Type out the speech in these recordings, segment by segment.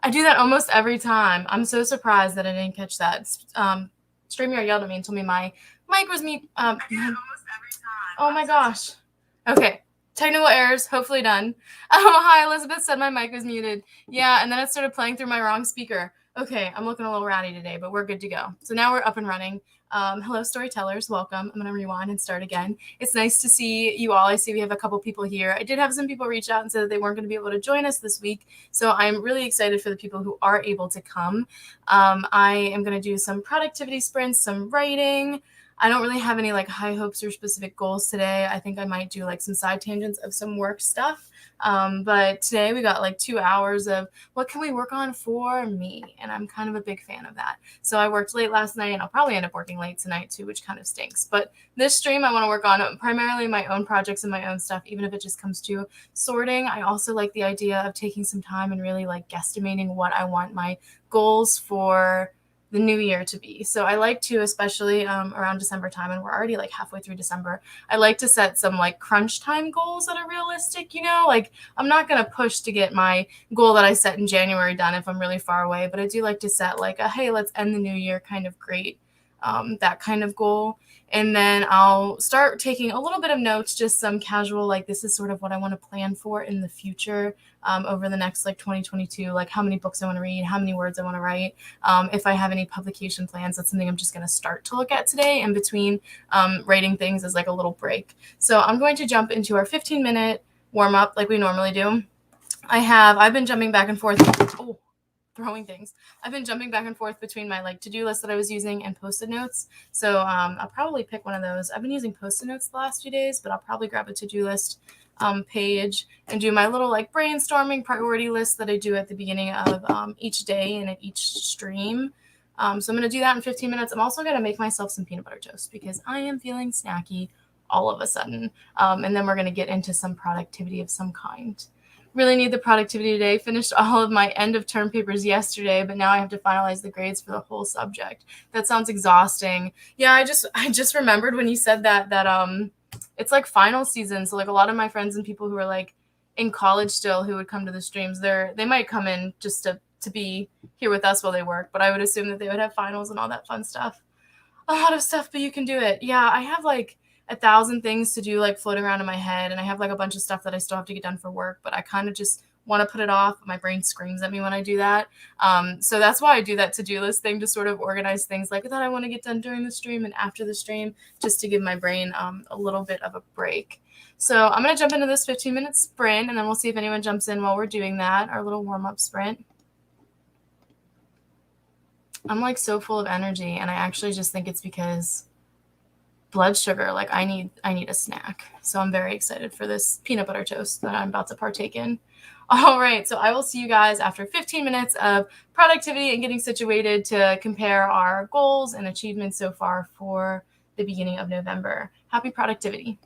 I do that almost every time. I'm so surprised that I didn't catch that. StreamYard yelled at me and told me my mic was mute. Oh my gosh. Okay. Technical errors, hopefully done. Hi, Elizabeth said my mic was muted. Yeah, and then it started playing through my wrong speaker. Okay, I'm looking a little ratty today, but we're good to go. So now we're up and running. Hello, storytellers. Welcome. I'm going to rewind and start again. It's nice to see you all. I see we have a couple people here. I did have some people reach out and say that they weren't going to be able to join us this week. So I'm really excited for the people who are able to come. I am going to do some productivity sprints, some writing. I don't really have any like high hopes or specific goals today. I think I might do like some side tangents of some work stuff. But today we got like 2 hours of what can we work on for me? And I'm kind of a big fan of that. So I worked late last night and I'll probably end up working late tonight too, which kind of stinks. But this stream I want to work on primarily my own projects and my own stuff, even if it just comes to sorting. I also like the idea of taking some time and really like guesstimating what I want my goals for the new year to be. So I like to, especially around December time, and we're already like halfway through December, I like to set some like crunch time goals that are realistic, you know, like I'm not going to push to get my goal that I set in January done if I'm really far away, but I do like to set like a, hey, let's end the new year kind of great, that kind of goal. And then I'll start taking a little bit of notes, just some casual, like this is sort of what I want to plan for in the future over the next like 2022, like how many books I want to read, how many words I want to write. If I have any publication plans, that's something I'm just going to start to look at today in between writing things as like a little break. So I'm going to jump into our 15-minute warm up like we normally do. I've been jumping back and forth. Oh, throwing things. I've been jumping back and forth between my like to-do list that I was using and Post-it notes. So I'll probably pick one of those. I've been using Post-it notes the last few days, but I'll probably grab a to-do list page and do my little like brainstorming priority list that I do at the beginning of each day and at each stream. So I'm going to do that in 15 minutes. I'm also going to make myself some peanut butter toast because I am feeling snacky all of a sudden. And then we're going to get into some productivity of some kind. Really need the productivity today. Finished all of my end of term papers yesterday, but now I have to finalize the grades for the whole subject. That sounds exhausting. Yeah, I just remembered when you said that it's like final season. So like a lot of my friends and people who are like in college still who would come to the streams, they might come in just to be here with us while they work, but I would assume that they would have finals and all that fun stuff. A lot of stuff, but you can do it. Yeah, I have like 1,000 things to do like floating around in my head, and I have like a bunch of stuff that I still have to get done for work, but I kind of just want to put it off. My brain screams at me when I do that. So that's why I do that to-do list thing to sort of organize things like that I want to get done during the stream and after the stream, just to give my brain a little bit of a break. So I'm going to jump into this 15-minute sprint, and then we'll see if anyone jumps in while we're doing that, our little warm-up sprint. I'm like so full of energy, and I actually just think it's because blood sugar, like I need a snack. So I'm very excited for this peanut butter toast that I'm about to partake in. All right, so I will see you guys after 15 minutes of productivity and getting situated to compare our goals and achievements so far for the beginning of November. Happy productivity.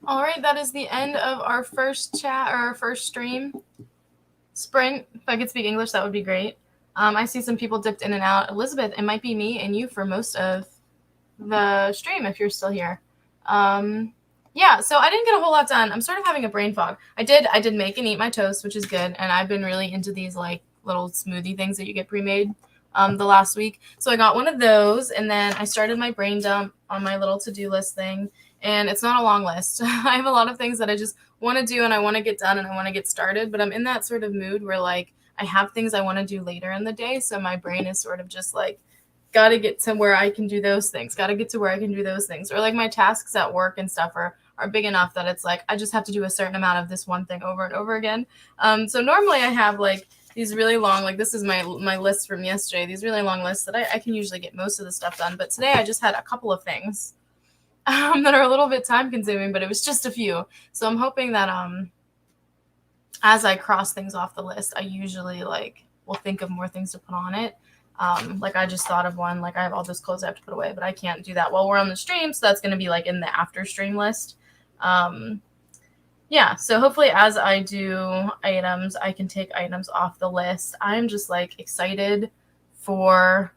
All right, that is the end of our first chat or our first stream. Sprint, if I could speak English, that would be great. I see some people dipped in and out. Elizabeth, it might be me and you for most of the stream if you're still here. Yeah, so I didn't get a whole lot done. I'm sort of having a brain fog. I did make and eat my toast, which is good, and I've been really into these like little smoothie things that you get pre-made the last week. So I got one of those, and then I started my brain dump on my little to-do list thing, and it's not a long list. I have a lot of things that I just want to do and I want to get done and I want to get started, but I'm in that sort of mood where like I have things I want to do later in the day, so my brain is sort of just like got to get to where I can do those things, got to get to where I can do those things. Or like my tasks at work and stuff are big enough that it's like I just have to do a certain amount of this one thing over and over again. So normally I have like these really long, like this is my list from yesterday, these really long lists that I can usually get most of the stuff done. But today I just had a couple of things that are a little bit time consuming, but it was just a few. So I'm hoping that as I cross things off the list, I usually like will think of more things to put on it. Like I just thought of one, like I have all those clothes I have to put away, but I can't do that while we're on the stream. So that's going to be like in the after stream list. Yeah. So hopefully as I do items, I can take items off the list. I'm just like excited for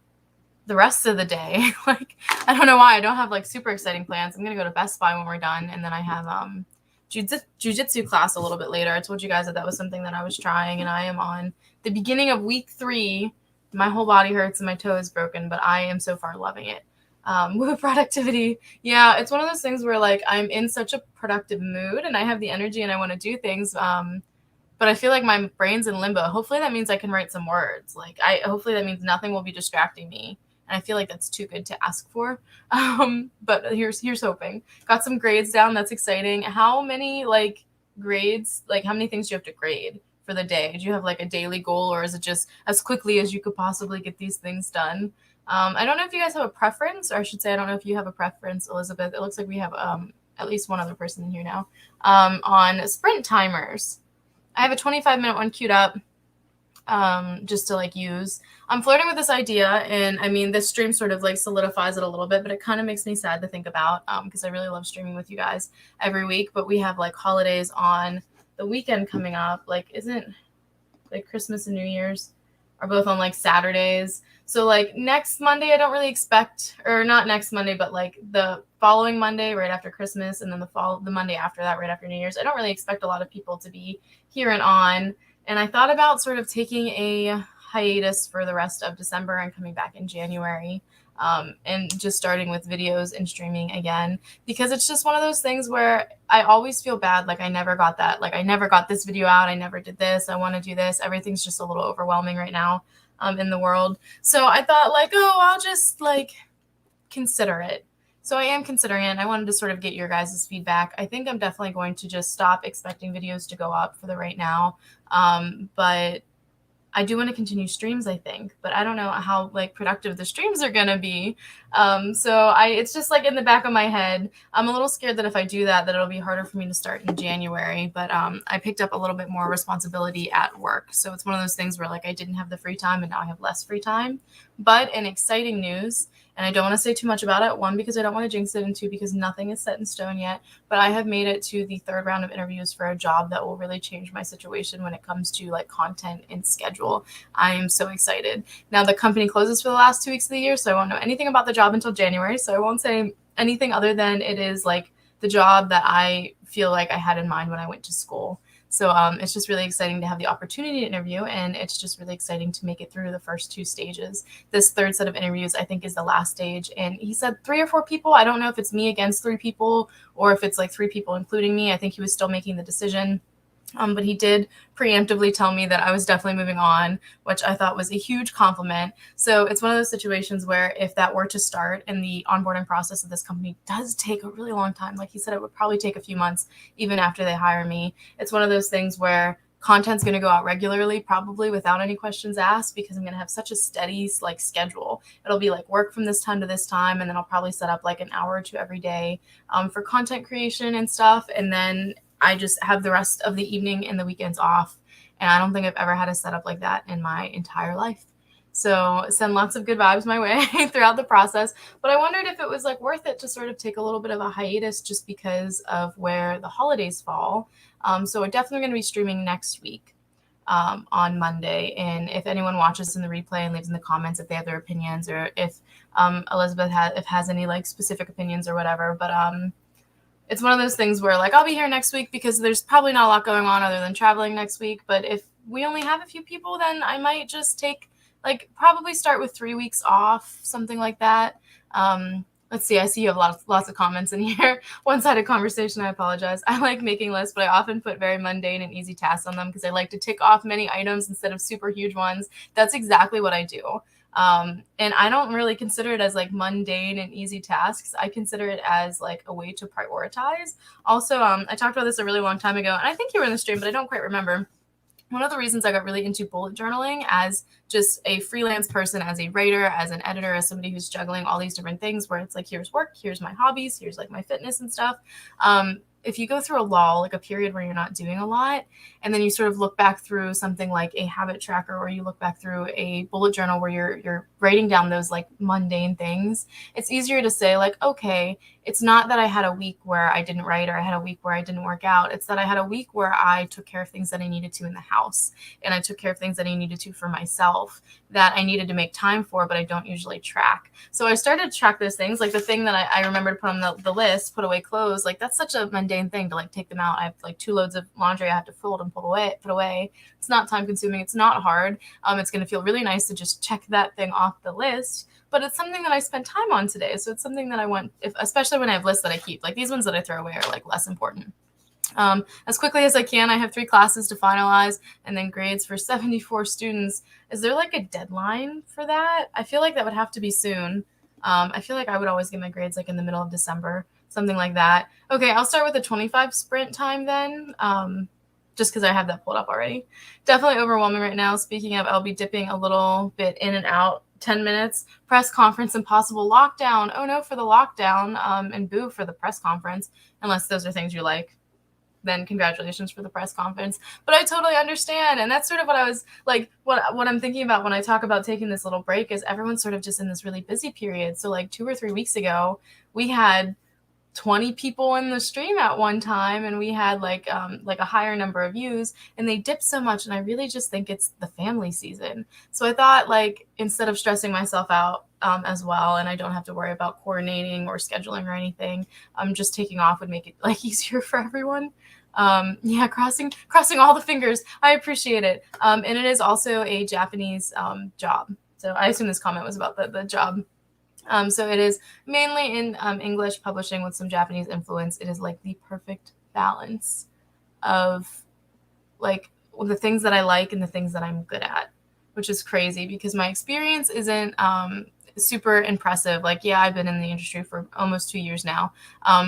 the rest of the day. Like, I don't know why I don't have like super exciting plans. I'm going to go to Best Buy when we're done. And then I have, jiu-jitsu class a little bit later. I told you guys that was something that I was trying, and I am on the beginning of week 3. My whole body hurts and my toe is broken, but I am so far loving it. With productivity, yeah, it's one of those things where like I'm in such a productive mood and I have the energy and I want to do things, but I feel like my brain's in limbo. Hopefully that means I can write some words. Like hopefully that means nothing will be distracting me. And I feel like that's too good to ask for. But here's hoping. Got some grades down. That's exciting. How many like grades, like how many things do you have to grade for the day? Do you have like a daily goal, or is it just as quickly as you could possibly get these things done? I don't know if you guys have a preference, or I should say, I don't know if you have a preference, Elizabeth. It looks like we have at least one other person in here now on sprint timers. I have a 25-minute one queued up just to like use. I'm flirting with this idea, and I mean, this stream sort of like solidifies it a little bit, but it kind of makes me sad to think about because I really love streaming with you guys every week, but we have like holidays on the weekend coming up. Like, isn't like Christmas and New Year's are both on like Saturdays? So like next Monday, I don't really expect, or not next Monday, but like the following Monday right after Christmas, and then the Monday after that right after New Year's, I don't really expect a lot of people to be here and on. And I thought about sort of taking a hiatus for the rest of December and coming back in January, and just starting with videos and streaming again, because it's just one of those things where I always feel bad. Like I never got that. Like I never got this video out. I never did this. I want to do this. Everything's just a little overwhelming right now in the world. So I thought like, oh, I'll just like consider it. So I am considering it. I wanted to sort of get your guys' feedback. I think I'm definitely going to just stop expecting videos to go up for the right now. But I do want to continue streams, I think, but I don't know how like productive the streams are going to be. So it's just like in the back of my head. I'm a little scared that if I do that it'll be harder for me to start in January, but I picked up a little bit more responsibility at work. So it's one of those things where like I didn't have the free time and now I have less free time. But in exciting news, and I don't want to say too much about it, 1, because I don't want to jinx it, and 2, because nothing is set in stone yet, but I have made it to the 3rd round of interviews for a job that will really change my situation when it comes to like content and schedule. I am so excited. Now the company closes for the last 2 weeks of the year, so I won't know anything about the job until January, so I won't say anything other than it is like the job that I feel like I had in mind when I went to school. So it's just really exciting to have the opportunity to interview, and it's just really exciting to make it through the first 2 stages. This 3rd set of interviews, I think, is the last stage. And he said 3 or 4 people. I don't know if it's me against 3 people or if it's like 3 people including me. I think he was still making the decision. But he did preemptively tell me that I was definitely moving on, which I thought was a huge compliment. So it's one of those situations where if that were to start and the onboarding process of this company does take a really long time, like he said, it would probably take a few months even after they hire me. It's one of those things where content's going to go out regularly, probably without any questions asked, because I'm going to have such a steady like schedule. It'll be like work from this time to this time, and then I'll probably set up like an hour or 2 every day for content creation and stuff. And then I just have the rest of the evening and the weekends off. And I don't think I've ever had a setup like that in my entire life. So send lots of good vibes my way throughout the process. But I wondered if it was like worth it to sort of take a little bit of a hiatus just because of where the holidays fall. So we're definitely going to be streaming next week on Monday. And if anyone watches in the replay and leaves in the comments if they have their opinions, or if Elizabeth has any like specific opinions or whatever. But it's one of those things where like I'll be here next week because there's probably not a lot going on other than traveling next week. But if we only have a few people, then I might just take like probably start with 3 weeks off, something like that. Let's see. I see you have lots of comments in here. One-sided conversation. I apologize. I like making lists, but I often put very mundane and easy tasks on them because I like to tick off many items instead of super huge ones. That's exactly what I do. And I don't really consider it as like mundane and easy tasks. I consider it as like a way to prioritize. Also, I talked about this a really long time ago, and I think you were in the stream, but I don't quite remember. One of the reasons I got really into bullet journaling as just a freelance person, as a writer, as an editor, as somebody who's juggling all these different things where it's like, here's work, here's my hobbies, here's like my fitness and stuff. If you go through a lull, like a period where you're not doing a lot, and then you sort of look back through something like a habit tracker, or you look back through a bullet journal where you're writing down those like mundane things, it's easier to say like, okay, it's not that I had a week where I didn't write or I had a week where I didn't work out. It's that I had a week where I took care of things that I needed to in the house, and I took care of things that I needed to for myself that I needed to make time for, but I don't usually track. So I started to track those things, like the thing that I remember to put on the list, put away clothes. Like that's such a mundane thing to like take them out. I have like 2 loads of laundry I have to fold and put away. It's not time consuming. It's not hard. It's going to feel really nice to just check that thing off the list. But it's something that I spent time on today. So it's something that I want, especially when I have lists that I keep. Like these ones that I throw away are like less important. As quickly as I can, I have 3 classes to finalize and then grades for 74 students. Is there like a deadline for that? I feel like that would have to be soon. I feel like I would always get my grades like in the middle of December, something like that. Okay, I'll start with a 25 sprint time then, just because I have that pulled up already. Definitely overwhelming right now. Speaking of, I'll be dipping a little bit in and out. 10 minutes, press conference and possible lockdown. Oh no for the lockdown, and boo for the press conference, unless those are things you like. Then congratulations for the press conference. But I totally understand. And that's sort of what I was like, what I'm thinking about when I talk about taking this little break is everyone's sort of just in this really busy period. So like 2 or 3 weeks ago, we had 20 people in the stream at one time, and we had like a higher number of views, and they dipped so much. And I really just think it's the family season. So I thought like, instead of stressing myself out as well, and I don't have to worry about coordinating or scheduling or anything, just taking off would make it like easier for everyone. Yeah, crossing all the fingers. I appreciate it. And it is also a Japanese job. So I assume this comment was about the job. So it is mainly in English publishing with some Japanese influence. It is like the perfect balance of like the things that I like and the things that I'm good at, which is crazy because my experience isn't super impressive. Like, yeah, I've been in the industry for almost 2 years now,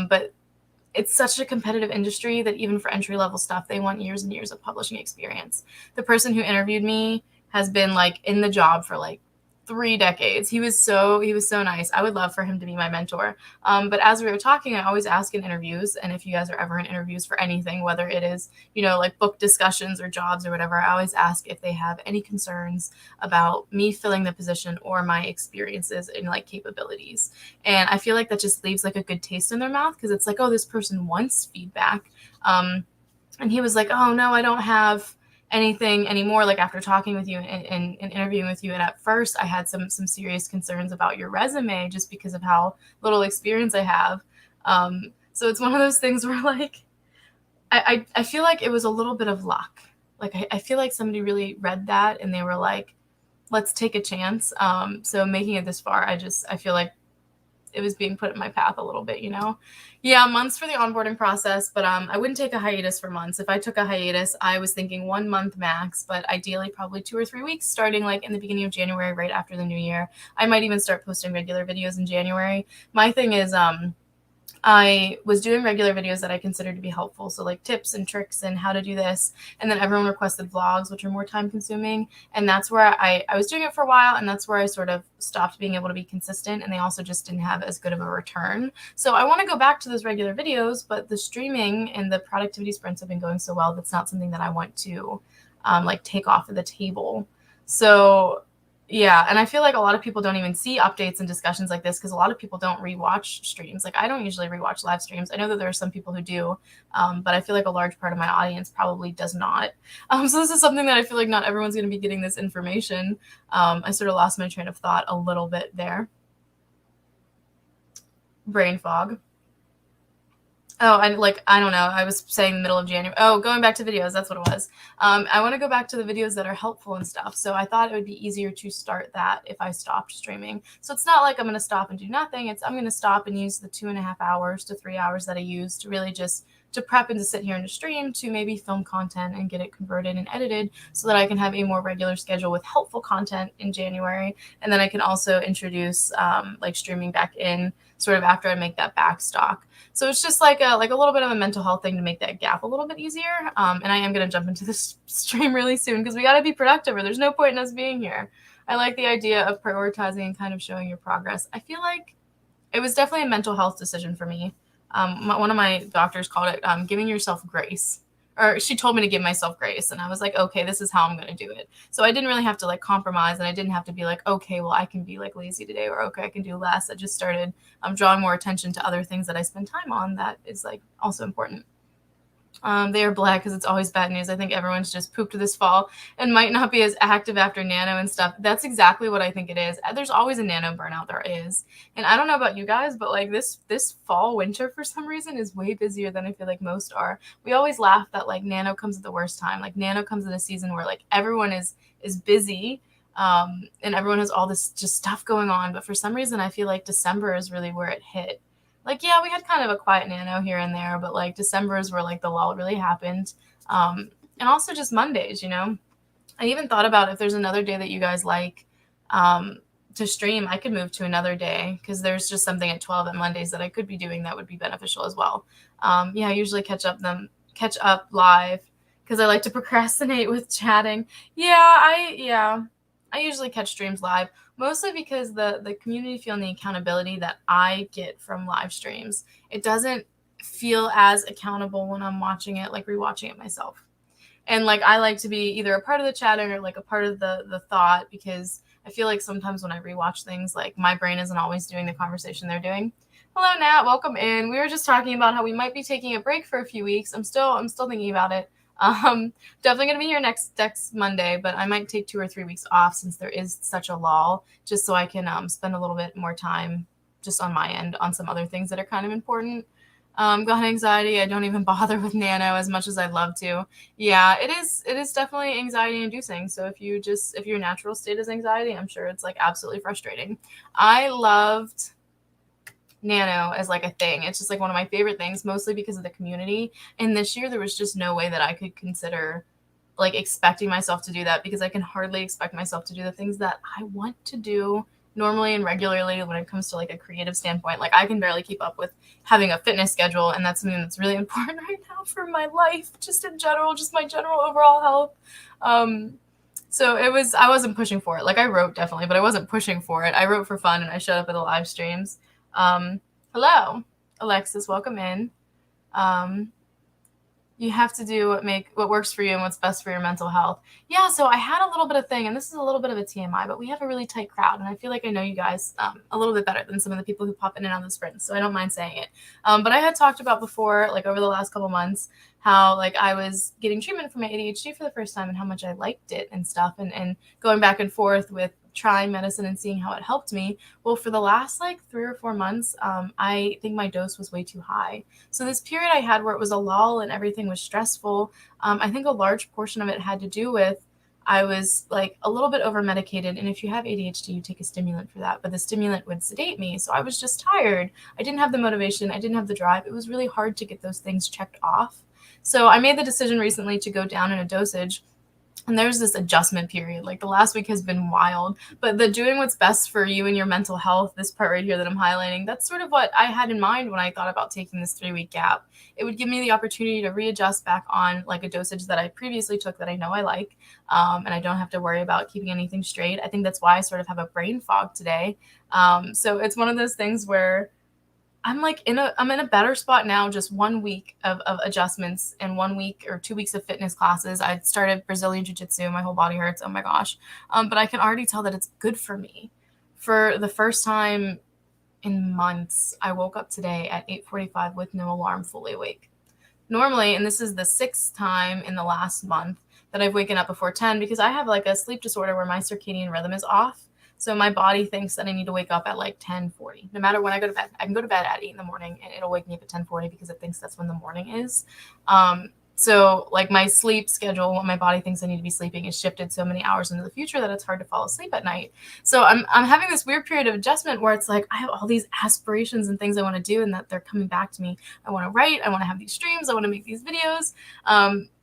but it's such a competitive industry that even for entry-level stuff, they want years and years of publishing experience. The person who interviewed me has been like in the job for like 3 decades. He was so nice. I would love for him to be my mentor. But as we were talking, I always ask in interviews, and if you guys are ever in interviews for anything, whether it is, like book discussions or jobs or whatever, I always ask if they have any concerns about me filling the position or my experiences and like capabilities. And I feel like that just leaves like a good taste in their mouth because it's like, oh, this person wants feedback. And he was like, oh no, I don't have anything anymore, like after talking with you and interviewing with you. And at first I had some serious concerns about your resume just because of how little experience I have. So it's one of those things where like I feel like it was a little bit of luck. Like I feel like somebody really read that and they were like, let's take a chance. So making it this far, I feel like it was being put in my path a little bit, Yeah, months for the onboarding process, but I wouldn't take a hiatus for months. If I took a hiatus, I was thinking 1 month max, but ideally probably 2 or 3 weeks, starting like in the beginning of January, right after the new year. I might even start posting regular videos in January. My thing is, I was doing regular videos that I considered to be helpful. So like tips and tricks and how to do this. And then everyone requested vlogs, which are more time consuming. And that's where I was doing it for a while. And that's where I sort of stopped being able to be consistent. And they also just didn't have as good of a return. So I want to go back to those regular videos, but the streaming and the productivity sprints have been going so well. That's not something that I want to like take off of the table. So Yeah, and I feel like a lot of people don't even see updates and discussions like this because a lot of people don't rewatch streams. Like I don't usually rewatch live streams. I know that there are some people who do, but I feel like a large part of my audience probably does not. So this is something that I feel like not everyone's going to be getting this information. I sort of lost my train of thought a little bit there. Brain fog. Oh, I don't know. I was saying middle of January. Oh, going back to videos, that's what it was. I want to go back to the videos that are helpful and stuff. So I thought it would be easier to start that if I stopped streaming. So it's not like I'm going to stop and do nothing. I'm going to stop and use the 2.5 hours to 3 hours that I use to really just to prep and to sit here and to stream, to maybe film content and get it converted and edited so that I can have a more regular schedule with helpful content in January. And then I can also introduce like streaming back in sort of after I make that back stock. So it's just like a little bit of a mental health thing to make that gap a little bit easier. And I am going to jump into this stream really soon because we got to be productive or there's no point in us being here. I like the idea of prioritizing and kind of showing your progress. I feel like it was definitely a mental health decision for me. One of my doctors called it giving yourself grace. Or she told me to give myself grace. And I was like, okay, this is how I'm going to do it. So I didn't really have to like compromise. And I didn't have to be like, okay, well, I can be like lazy today or okay, I can do less. I just started drawing more attention to other things that I spend time on that is like also important. They are black because it's always bad news. I think everyone's just pooped this fall and might not be as active after NaNo and stuff. That's exactly what I think it is. There's always a NaNo burnout. There is. And I don't know about you guys, but like this fall, winter for some reason is way busier than I feel like most are. We always laugh that like NaNo comes at the worst time. Like NaNo comes in a season where like everyone is busy. And everyone has all this just stuff going on. But for some reason, I feel like December is really where it hit. Like, yeah, we had kind of a quiet NaNo here and there, but like December is where like the lull really happened. And also just Mondays, you know. I even thought about if there's another day that you guys like to stream, I could move to another day because there's just something at 12 on Mondays that I could be doing that would be beneficial as well. Yeah, I usually catch up live because I like to procrastinate with chatting. I usually catch streams live, mostly because the community feel and the accountability that I get from live streams, it doesn't feel as accountable when I'm watching it, like rewatching it myself. And like I like to be either a part of the chatting or like a part of the thought because I feel like sometimes when I rewatch things, like my brain isn't always doing the conversation they're doing. Hello, Nat. Welcome in. We were just talking about how we might be taking a break for a few weeks. I'm still thinking about it. Definitely gonna be here next Monday, but I might take 2 or 3 weeks off since there is such a lull, just so I can spend a little bit more time just on my end on some other things that are kind of important. God anxiety, I don't even bother with NaNo as much as I'd love to. Yeah, it is definitely anxiety inducing. So if your natural state is anxiety, I'm sure it's like absolutely frustrating. I loved NaNo as like a thing. It's just like one of my favorite things, mostly because of the community. And this year there was just no way that I could consider like expecting myself to do that because I can hardly expect myself to do the things that I want to do normally and regularly when it comes to like a creative standpoint. Like I can barely keep up with having a fitness schedule, and that's something that's really important right now for my life, just in general, just my general overall health. So I wasn't pushing for it. Like I wrote definitely, but I wasn't pushing for it. I wrote for fun and I showed up at the live streams. Hello, Alexis, welcome in. You have to do what works for you and what's best for your mental health. Yeah, so I had a little bit of thing, and this is a little bit of a TMI, but we have a really tight crowd, and I feel like I know you guys a little bit better than some of the people who pop in and out of the sprints, so I don't mind saying it. But I had talked about before, like over the last couple months, how like I was getting treatment for my ADHD for the first time and how much I liked it and stuff, and going back and forth with trying medicine and seeing how it helped me. Well, for the last like 3 or 4 months, I think my dose was way too high. So this period I had where it was a lull and everything was stressful, I think a large portion of it had to do with I was like a little bit over medicated. And if you have ADHD, you take a stimulant for that, but the stimulant would sedate me. So I was just tired. I didn't have the motivation. I didn't have the drive. It was really hard to get those things checked off. So I made the decision recently to go down in a dosage. And there's this adjustment period. Like the last week has been wild, but the doing what's best for you and your mental health, this part right here that I'm highlighting, that's sort of what I had in mind when I thought about taking this 3-week gap. It would give me the opportunity to readjust back on like a dosage that I previously took that I know I like. And I don't have to worry about keeping anything straight. I think that's why I sort of have a brain fog today. So it's one of those things where I'm in a better spot now, just 1 week of adjustments and 1 week or 2 weeks of fitness classes. I started Brazilian Jiu-Jitsu. My whole body hurts. Oh my gosh. But I can already tell that it's good for me. For the first time in months, I woke up today at 8:45 with no alarm, fully awake. Normally, and this is the 6th time in the last month that I've waken up before 10, because I have like a sleep disorder where my circadian rhythm is off. So my body thinks that I need to wake up at like 10:40. No matter when I go to bed, I can go to bed at 8 in the morning and it'll wake me up at 10:40 because it thinks that's when the morning is. So like my sleep schedule, what my body thinks I need to be sleeping, is shifted so many hours into the future that it's hard to fall asleep at night. So I'm having this weird period of adjustment where it's like I have all these aspirations and things I want to do, and that they're coming back to me. I want to write, I want to have these streams, I want to make these videos.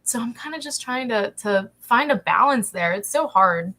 So I'm kind of just trying to find a balance there. It's so hard.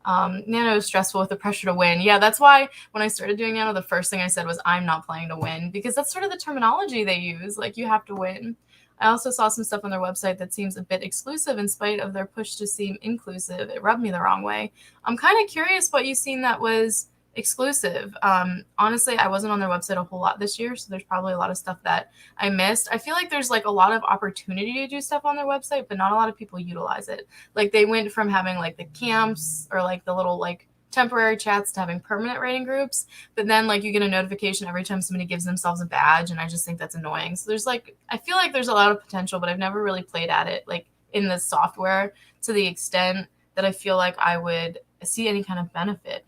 NaNo is stressful with the pressure to win. Yeah, that's why when I started doing NaNo, the first thing I said was I'm not playing to win, because that's sort of the terminology they use. Like, you have to win. I also saw some stuff on their website that seems a bit exclusive in spite of their push to seem inclusive. It rubbed me the wrong way. I'm kind of curious what you've seen that was exclusive. Honestly, I wasn't on their website a whole lot this year, so there's probably a lot of stuff that I missed. I feel like there's like a lot of opportunity to do stuff on their website, but not a lot of people utilize it. Like, they went from having like the camps or like the little like temporary chats to having permanent writing groups, but then like you get a notification every time somebody gives themselves a badge, and I just think that's annoying. So there's like, I feel like there's a lot of potential, but I've never really played at it like in the software to the extent that I feel like I would see any kind of benefit.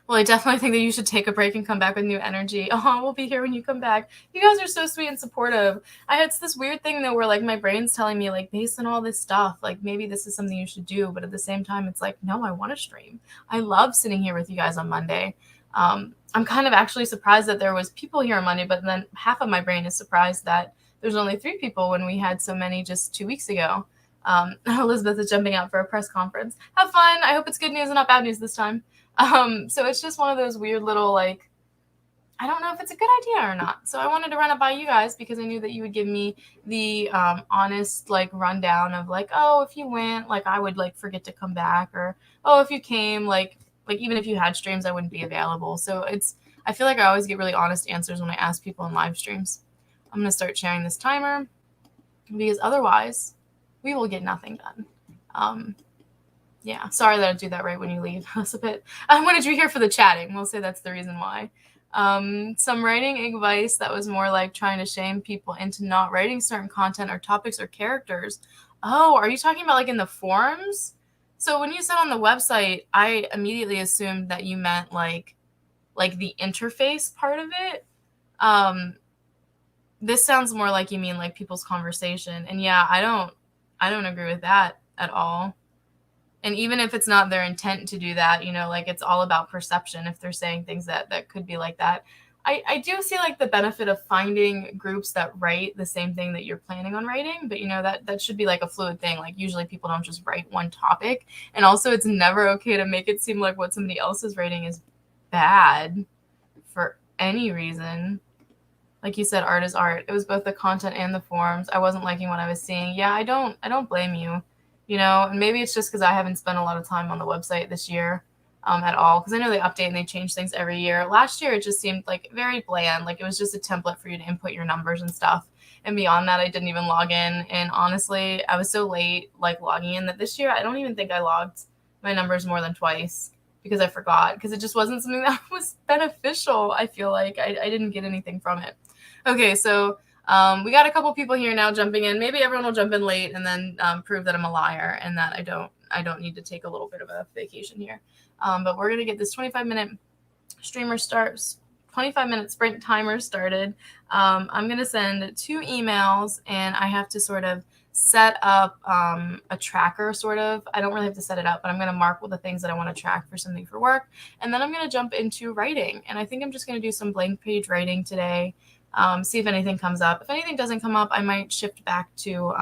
Well, I definitely think that you should take a break and come back with new energy. Oh, we'll be here when you come back. You guys are so sweet and supportive. It's this weird thing though where like my brain's telling me, like, based on all this stuff, like maybe this is something you should do, but at the same time it's like, no, I want to stream. I love sitting here with you guys on Monday. I'm kind of actually surprised that there was people here on Monday, but then half of my brain is surprised that there's only 3 people when we had so many just 2 weeks ago. Elizabeth is jumping out for a press conference. Have fun. I hope it's good news and not bad news this time. So it's just one of those weird little, like, I don't know if it's a good idea or not. So I wanted to run it by you guys because I knew that you would give me the honest, like, rundown of like, oh, if you went, like, I would like forget to come back, or oh, if you came, like even if you had streams, I wouldn't be available. So I feel like I always get really honest answers when I ask people in live streams. I'm gonna start sharing this timer because otherwise we will get nothing done. Yeah, sorry that I do that right when you leave. That's a bit. I wanted you here for the chatting. We'll say that's the reason why. Some writing advice that was more like trying to shame people into not writing certain content or topics or characters. Oh, are you talking about like in the forums? So when you said on the website, I immediately assumed that you meant like the interface part of it. This sounds more like you mean like people's conversation. And yeah, I don't agree with that at all. And even if it's not their intent to do that, like it's all about perception. If they're saying things that could be like that, I do see like the benefit of finding groups that write the same thing that you're planning on writing. But that should be like a fluid thing. Like usually people don't just write one topic. And also it's never okay to make it seem like what somebody else is writing is bad for any reason. Like you said, art is art. It was both the content and the forums. I wasn't liking what I was seeing. Yeah, I don't blame you. And maybe it's just because I haven't spent a lot of time on the website this year at all, because I know they update and they change things every year. Last year, it just seemed like very bland. Like it was just a template for you to input your numbers and stuff. And beyond that, I didn't even log in. And honestly, I was so late like logging in that this year, I don't even think I logged my numbers more than twice because I forgot, because it just wasn't something that was beneficial. I feel like I didn't get anything from it. Okay, so we got a couple people here now jumping in. Maybe everyone will jump in late and then prove that I'm a liar and that I don't need to take a little bit of a vacation here. But we're gonna get this 25-minute sprint timer started. I'm gonna send 2 emails, and I have to sort of set up a tracker, sort of. I don't really have to set it up, but I'm gonna mark all the things that I want to track for something for work, and then I'm gonna jump into writing. And I think I'm just gonna do some blank page writing today. See if anything comes up. If anything doesn't come up, I might shift back to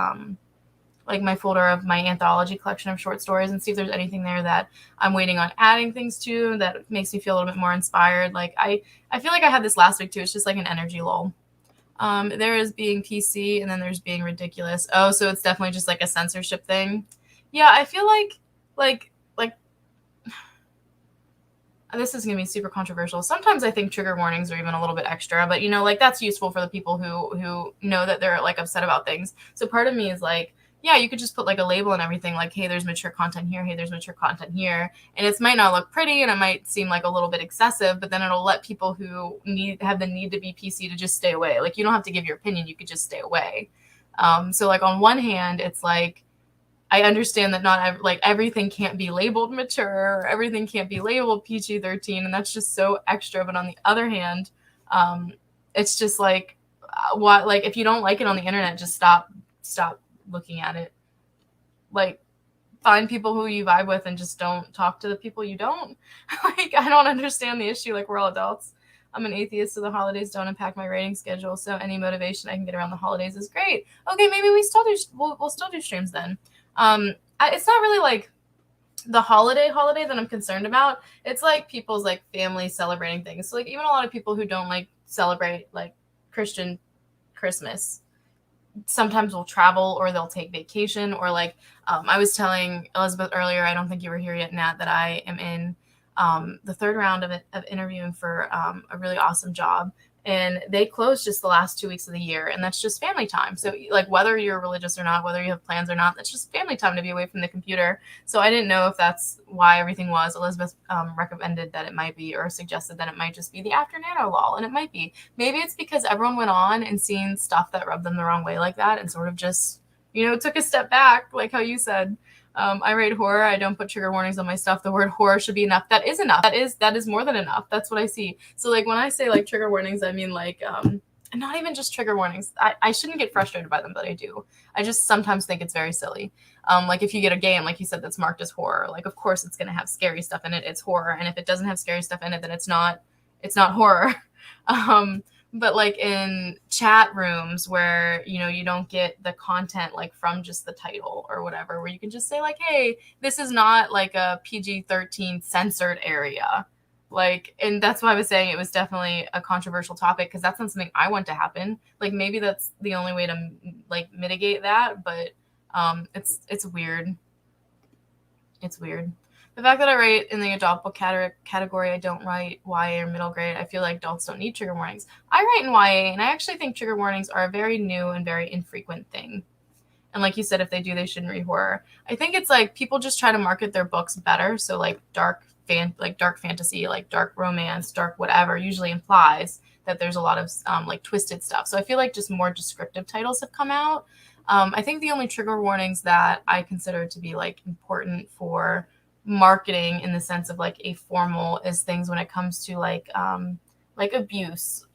like my folder of my anthology collection of short stories and see if there's anything there that I'm waiting on adding things to that makes me feel a little bit more inspired. Like I feel like I had this last week too. It's just like an energy lull. There is being PC and then there's being ridiculous. Oh, so it's definitely just like a censorship thing. Yeah, I feel like this is going to be super controversial. Sometimes I think trigger warnings are even a little bit extra, but like that's useful for the people who know that they're like upset about things. So part of me is like, yeah, you could just put like a label and everything, like, hey, there's mature content here, hey, there's mature content here, and it might not look pretty and it might seem like a little bit excessive, but then it'll let people who have the need to be PC to just stay away. Like, you don't have to give your opinion, you could just stay away. So like on one hand, it's like, I understand that not like everything can't be labeled mature, or everything can't be labeled PG-13, and that's just so extra. But on the other hand, it's just like, what, like, if you don't like it on the internet, just stop looking at it. Like, find people who you vibe with and just don't talk to the people you don't. Like, I don't understand the issue. Like, we're all adults. I'm an atheist, so the holidays don't impact my writing schedule. So any motivation I can get around the holidays is great. Okay, maybe we'll still do streams then. It's not really like the holiday that I'm concerned about. It's like people's like family celebrating things. So like even a lot of people who don't like celebrate like Christian Christmas sometimes will travel or they'll take vacation, or like I was telling Elizabeth earlier, I don't think you were here yet, Nat, that I am in the third round of interviewing for a really awesome job. And they close just the last 2 weeks of the year, and that's just family time. So like whether you're religious or not, whether you have plans or not, that's just family time to be away from the computer. So I didn't know if that's why everything was. Elizabeth recommended that it might be, or suggested that it might just be the after NaNo lull, and it might be. Maybe it's because everyone went on and seen stuff that rubbed them the wrong way like that, and sort of just, took a step back, like how you said. I write horror. I don't put trigger warnings on my stuff. The word horror should be enough. That is enough. That is more than enough. That's what I see. So like when I say like trigger warnings, I mean like not even just trigger warnings. I shouldn't get frustrated by them, but I do. I just sometimes think it's very silly. Like if you get a game, like you said, that's marked as horror, like of course it's gonna have scary stuff in it. It's horror, and if it doesn't have scary stuff in it, then it's not horror. But like in chat rooms where you don't get the content like from just the title or whatever, where you can just say like, hey, this is not like a PG-13 censored area, like, and that's why I was saying it was definitely a controversial topic, because that's not something I want to happen. Like maybe that's the only way to like mitigate that, but it's weird. It's weird. The fact that I write in the adult book category, I don't write YA or middle grade. I feel like adults don't need trigger warnings. I write in YA, and I actually think trigger warnings are a very new and very infrequent thing. And like you said, if they do, they shouldn't read horror. I think it's like people just try to market their books better. So like dark fantasy, like dark romance, dark whatever, usually implies that there's a lot of like twisted stuff. So I feel like just more descriptive titles have come out. I think the only trigger warnings that I consider to be like important for marketing in the sense of like a formal is things when it comes to like abuse,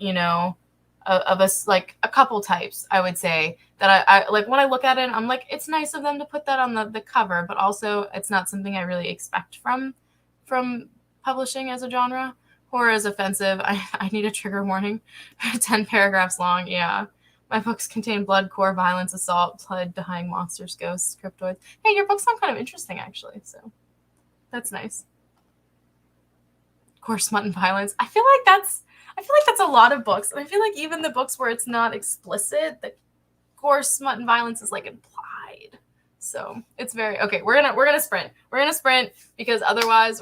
of us, like a couple types, I would say, that I like when I look at it, I'm like, it's nice of them to put that on the cover, but also it's not something I really expect from publishing as a genre. Horror is offensive. I need a trigger warning. 10 paragraphs long. Yeah. My books contain blood, gore, violence, assault, blood, dying monsters, ghosts, cryptoids. Hey, your books sound kind of interesting, actually. So that's nice. Gore, smut, and violence. I feel like that's a lot of books. And I feel like even the books where it's not explicit, the gore, smut, and violence is like implied. So it's very okay. We're gonna sprint. We're gonna sprint because otherwise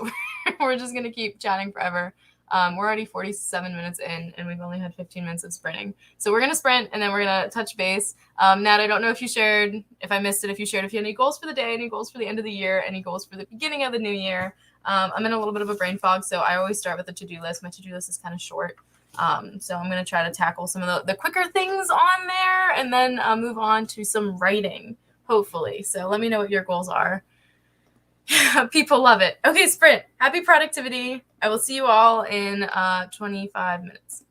we're just gonna keep chatting forever. We're already 47 minutes in, and we've only had 15 minutes of sprinting. So we're gonna sprint, and then we're gonna touch base. Nat, I don't know if you shared, if I missed it, if you shared, if you had any goals for the day, any goals for the end of the year, any goals for the beginning of the new year. I'm in a little bit of a brain fog, so I always start with a to-do list. My to-do list is kind of short. So I'm going to try to tackle some of the quicker things on there, and then move on to some writing, hopefully. So let me know what your goals are. People love it. Okay, sprint. Happy productivity. I will see you all in 25 minutes.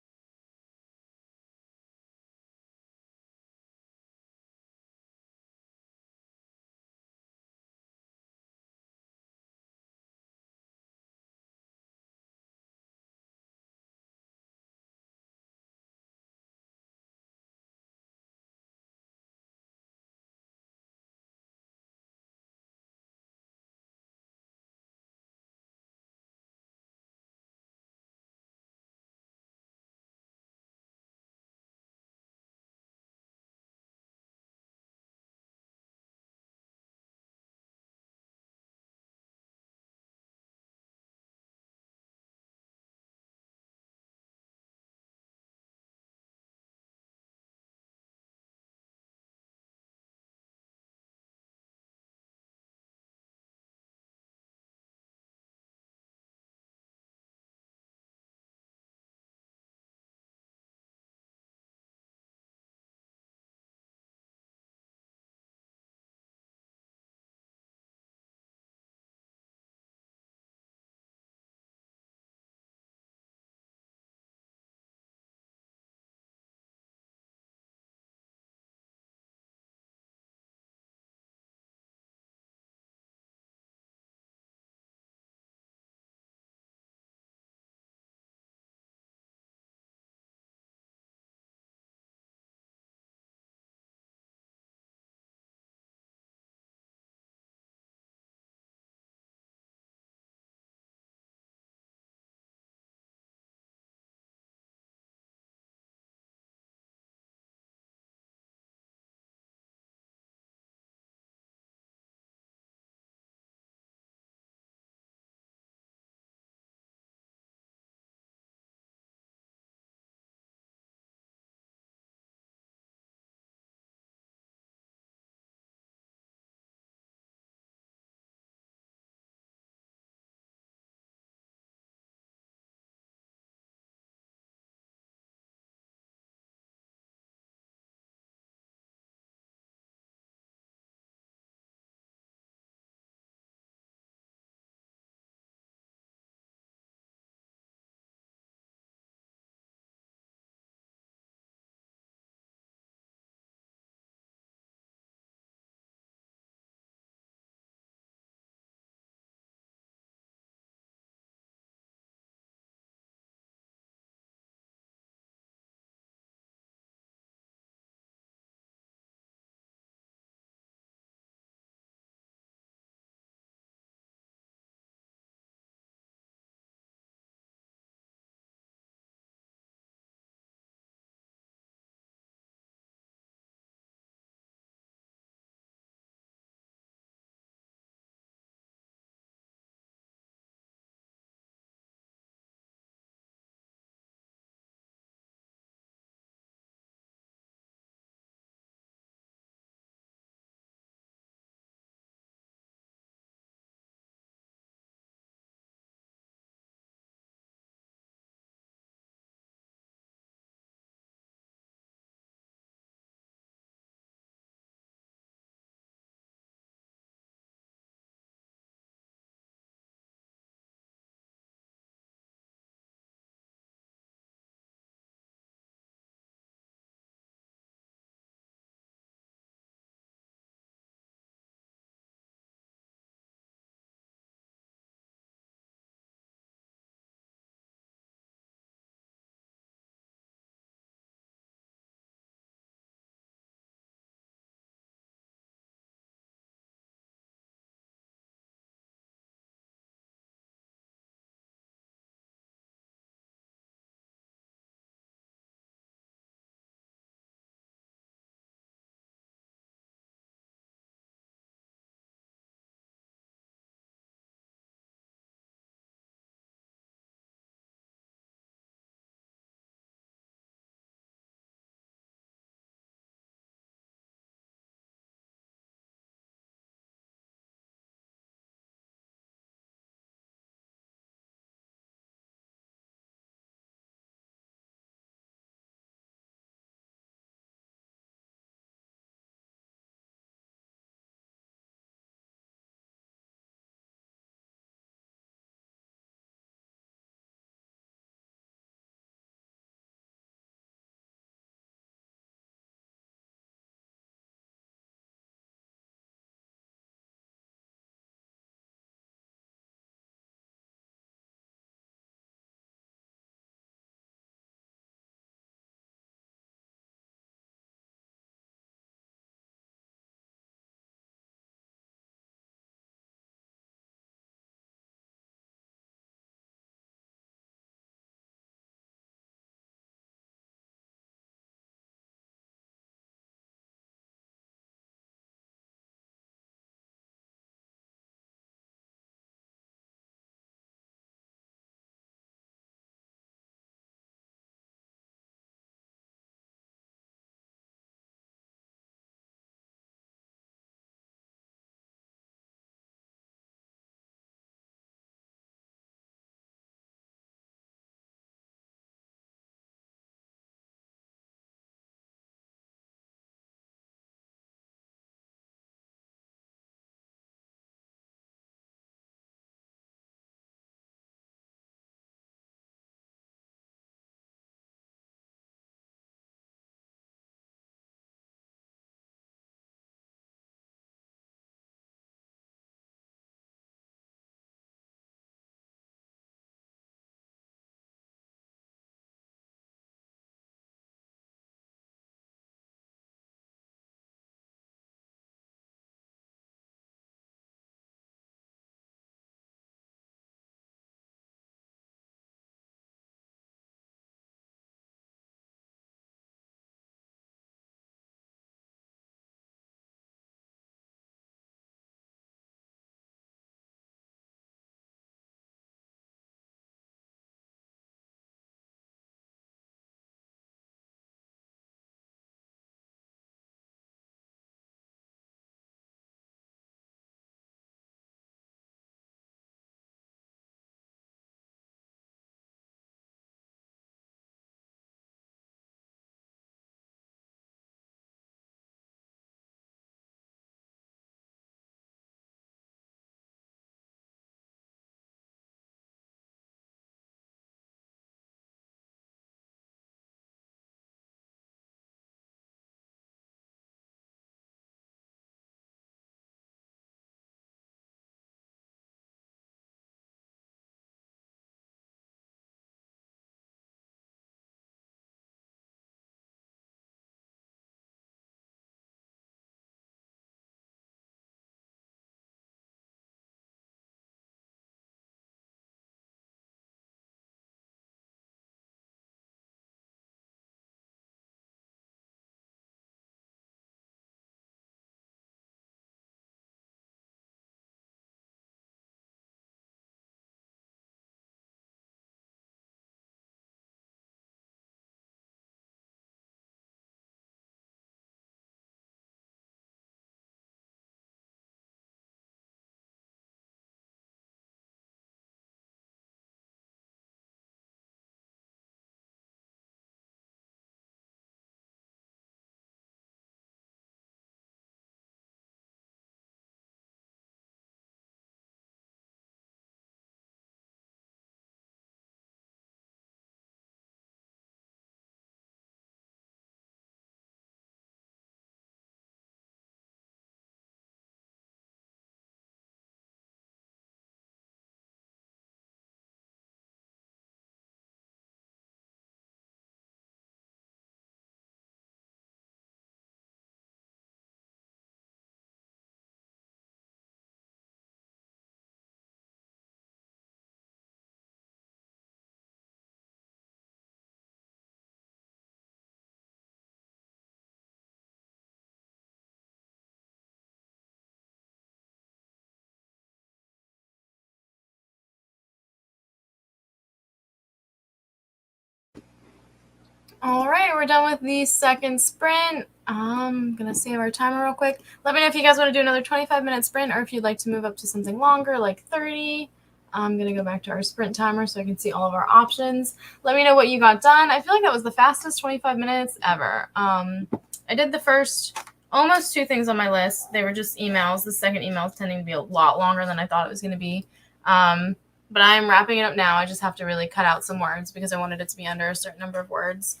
All right, we're done with the second sprint. I'm going to save our timer real quick. Let me know if you guys want to do another 25-minute sprint or if you'd like to move up to something longer, like 30. I'm going to go back to our sprint timer so I can see all of our options. Let me know what you got done. I feel like that was the fastest 25 minutes ever. I did the first almost 2 things on my list. They were just emails. The second email is tending to be a lot longer than I thought it was going to be. But I'm wrapping it up now. I just have to really cut out some words because I wanted it to be under a certain number of words.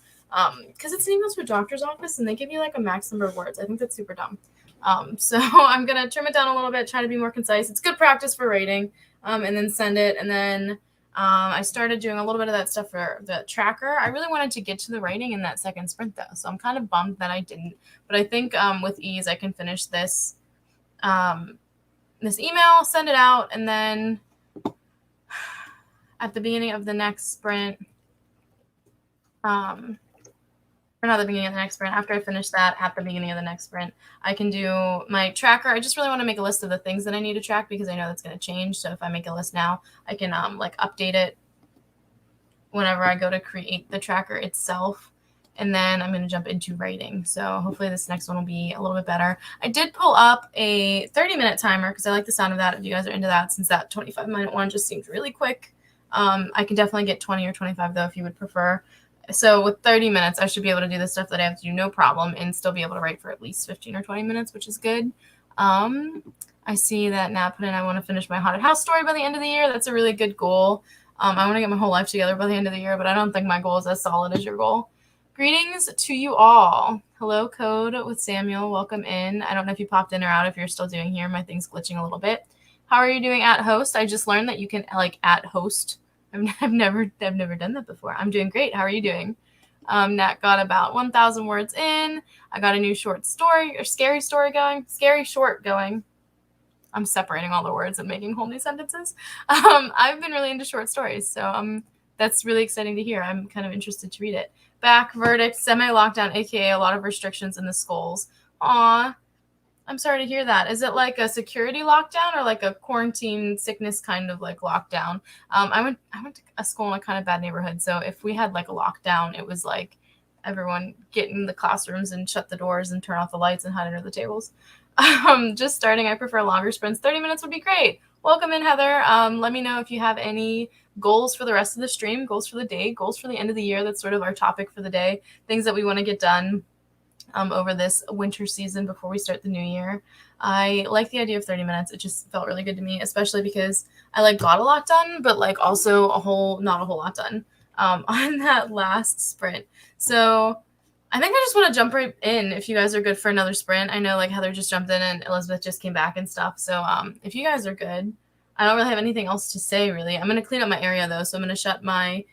Because it's an email to a doctor's office and they give you like a max number of words. I think that's super dumb. So I'm going to trim it down a little bit, try to be more concise. It's good practice for rating, and then send it. And then I started doing a little bit of that stuff for the tracker. I really wanted to get to the writing in that second sprint though. So I'm kind of bummed that I didn't, but I think with ease, I can finish this email, send it out, and then at the beginning of the next sprint, or not the beginning of the next sprint, after I finish that, at the beginning of the next sprint, I can do my tracker. I just really want to make a list of the things that I need to track because I know that's going to change. So if I make a list now, I can like update it whenever I go to create the tracker itself. And then I'm going to jump into writing. So hopefully this next one will be a little bit better. I did pull up a 30-minute timer because I like the sound of that if you guys are into that, since that 25-minute one just seems really quick. I can definitely get 20 or 25 though if you would prefer. So with 30 minutes, I should be able to do the stuff that I have to do no problem and still be able to write for at least 15 or 20 minutes, which is good. I see that Nat put in, I want to finish my haunted house story by the end of the year. That's a really good goal. I want to get my whole life together by the end of the year, but I don't think my goal is as solid as your goal. Greetings to you all. Hello, Code with Samuel. Welcome in. I don't know if you popped in or out if you're still doing here. My thing's glitching a little bit. How are you doing at host? I just learned that you can like at host. I've never done that before. I'm doing great. How are you doing? Nat got about 1,000 words in. I got a new short story or scary story going. Scary short going. I'm separating all the words and making whole new sentences. I've been really into short stories, so that's really exciting to hear. I'm kind of interested to read it. Back verdict, semi-lockdown, aka a lot of restrictions in the schools. Aw, I'm sorry to hear that. Is it like a security lockdown or like a quarantine sickness kind of like lockdown? I went to a school in a kind of bad neighborhood, so if we had like a lockdown, it was like everyone get in the classrooms and shut the doors and turn off the lights and hide under the tables. Just starting, I prefer longer sprints. 30 minutes would be great. Welcome in, Heather. Let me know if you have any goals for the rest of the stream, goals for the day, goals for the end of the year. That's sort of our topic for the day, things that we want to get done over this winter season before we start the new year. I like the idea of 30 minutes. It just felt really good to me, especially because I like got a lot done, but like also not a whole lot done on that last sprint. So I think I just want to jump right in if you guys are good for another sprint. I know like Heather just jumped in and Elizabeth just came back and stuff. So if you guys are good, I don't really have anything else to say really. I'm going to clean up my area though. So I'm going to shut my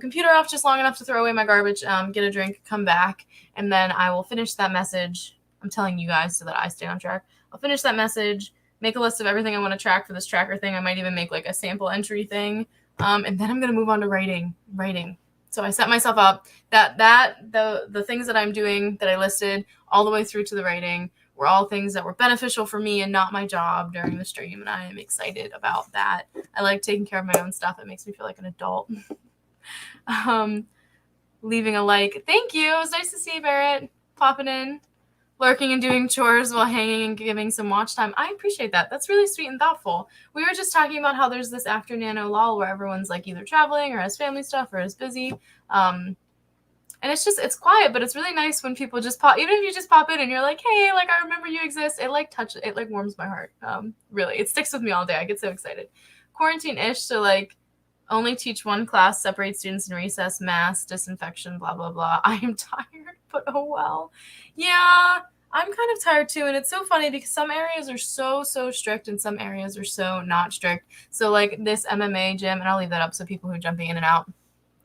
computer off just long enough to throw away my garbage, get a drink, come back, and then I will finish that message. I'm telling you guys so that I stay on track. I'll finish that message, make a list of everything I want to track for this tracker thing. I might even make like a sample entry thing. And then I'm going to move on to writing. So I set myself up that the things that I'm doing that I listed all the way through to the writing were all things that were beneficial for me and not my job during the stream. And I am excited about that. I like taking care of my own stuff. It makes me feel like an adult. Leaving a like. Thank you. It was nice to see you, Barrett. Popping in, lurking and doing chores while hanging and giving some watch time. I appreciate that. That's really sweet and thoughtful. We were just talking about how there's this after NaNo Lull where everyone's like either traveling or has family stuff or is busy. And it's quiet, but it's really nice when people just pop, even if you just pop in and you're like, hey, like I remember you exist. It like warms my heart. Really, it sticks with me all day. I get so excited. Quarantine-ish, so like only teach one class, separate students in recess, mask, disinfection, blah, blah, blah. I am tired, but oh well. Yeah, I'm kind of tired too. And it's so funny because some areas are so strict and some areas are so not strict. So like this MMA gym, and I'll leave that up so people who are jumping in and out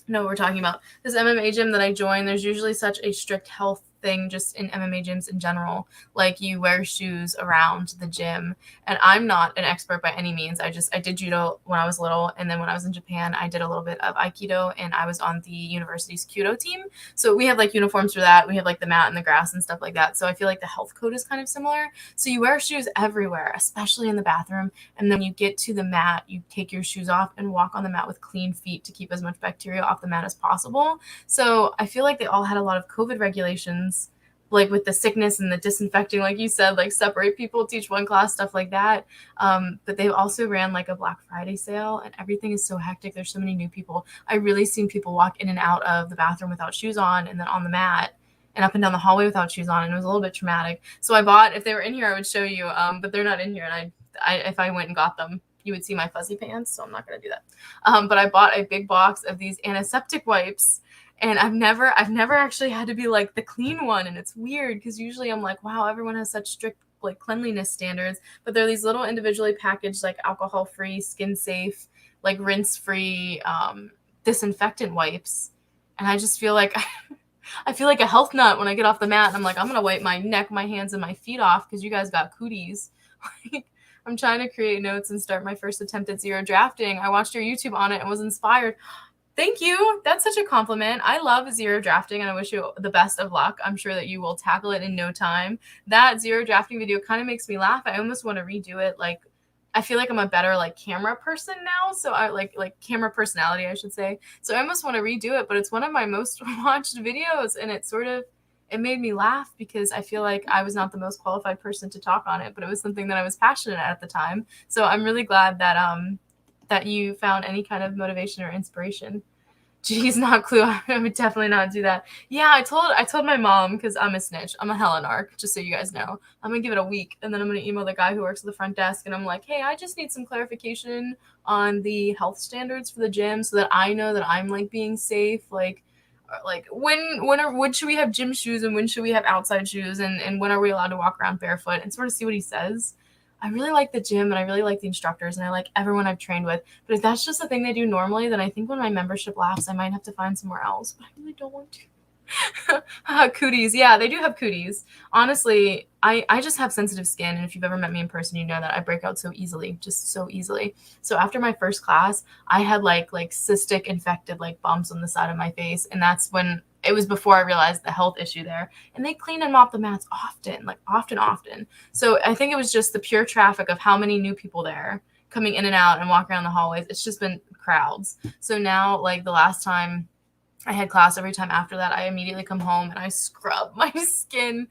know what we're talking about. This MMA gym that I joined, there's usually such a strict health thing just in MMA gyms in general. Like you wear shoes around the gym, and I'm not an expert by any means. I did judo when I was little, and then when I was in Japan, I did a little bit of aikido, and I was on the university's kyudo team. So we have like uniforms for that. We have like the mat and the grass and stuff like that. So I feel like the health code is kind of similar. So you wear shoes everywhere, especially in the bathroom. And then when you get to the mat, you take your shoes off and walk on the mat with clean feet to keep as much bacteria off the mat as possible. So I feel like they all had a lot of COVID regulations, like with the sickness and the disinfecting, like you said, like separate people, teach one class, stuff like that. But they've also ran like a Black Friday sale, and everything is so hectic. There's so many new people. I really seen people walk in and out of the bathroom without shoes on, and then on the mat and up and down the hallway without shoes on. And it was a little bit traumatic. So I bought, if they were in here, I would show you, but they're not in here. And if I went and got them, you would see my fuzzy pants. So I'm not going to do that. But I bought a big box of these antiseptic wipes. And I've never actually had to be like the clean one. And it's weird because usually I'm like, wow, everyone has such strict like cleanliness standards. But they're these little individually packaged, like alcohol-free, skin-safe, like rinse-free disinfectant wipes. And I just feel like I feel like a health nut when I get off the mat. And I'm like, I'm going to wipe my neck, my hands, and my feet off because you guys got cooties. I'm trying to create notes and start my first attempt at zero drafting. I watched your YouTube on it and was inspired. Thank you. That's such a compliment. I love zero drafting, and I wish you the best of luck. I'm sure that you will tackle it in no time. That zero drafting video kind of makes me laugh. I almost want to redo it. Like, I feel like I'm a better like camera person now. So I like camera personality, I should say. So I almost want to redo it, but it's one of my most watched videos, and it made me laugh because I feel like I was not the most qualified person to talk on it, but it was something that I was passionate at the time. So I'm really glad that that you found any kind of motivation or inspiration. Geez, not clue. I would definitely not do that. Yeah, I told my mom, because I'm a snitch. I'm a hella narc, just so you guys know. I'm going to give it a week, and then I'm going to email the guy who works at the front desk, and I'm like, hey, I just need some clarification on the health standards for the gym so that I know that I'm, like, being safe. Like when should we have gym shoes and when should we have outside shoes, and when are we allowed to walk around barefoot, and sort of see what he says. I really like the gym, and I really like the instructors, and I like everyone I've trained with. But if that's just the thing they do normally, then I think when my membership lapses, I might have to find somewhere else. But I really don't want to. Cooties. Yeah, they do have cooties. Honestly, I just have sensitive skin, and if you've ever met me in person, you know that I break out so easily, just so easily. So after my first class, I had like cystic infected like bumps on the side of my face, and that's when it was before I realized the health issue there. And they clean and mop the mats often, like often. So I think it was just the pure traffic of how many new people there coming in and out and walking around the hallways. It's just been crowds. So now, like the last time I had class, every time after that, I immediately come home and I scrub my skin.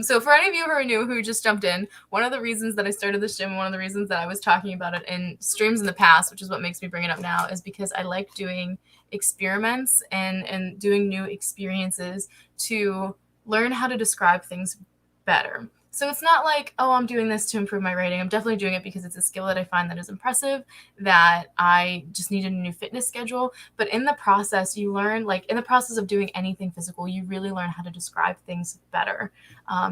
So for any of you who are new, who just jumped in, one of the reasons that I started this gym, one of the reasons that I was talking about it in streams in the past, which is what makes me bring it up now, is because I like doing experiments and doing new experiences to learn how to describe things better. So it's not like, oh, I'm doing this to improve my writing. I'm definitely doing it because it's a skill that I find that is impressive, that I just needed a new fitness schedule. But in the process, you learn, like in the process of doing anything physical, you really learn how to describe things better.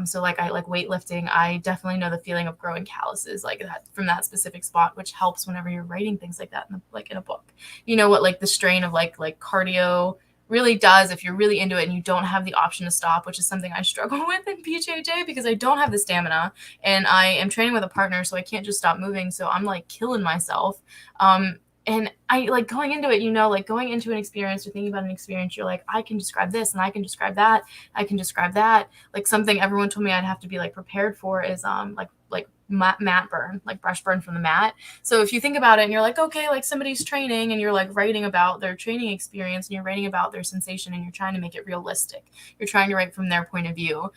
So like I like weightlifting, I definitely know the feeling of growing calluses like that from that specific spot, which helps whenever you're writing things like that in a book. You know what, like the strain of like cardio really does if you're really into it and you don't have the option to stop, which is something I struggle with in BJJ because I don't have the stamina and I am training with a partner, so I can't just stop moving. So I'm like killing myself. And I like going into it, you know, like going into an experience or thinking about an experience, you're like, I can describe this and I can describe that. I can describe that. Like something everyone told me I'd have to be like prepared for is like mat burn, like brush burn from the mat. So if you think about it and you're like, okay, like somebody's training and you're like writing about their training experience and you're writing about their sensation and you're trying to make it realistic, you're trying to write from their point of view,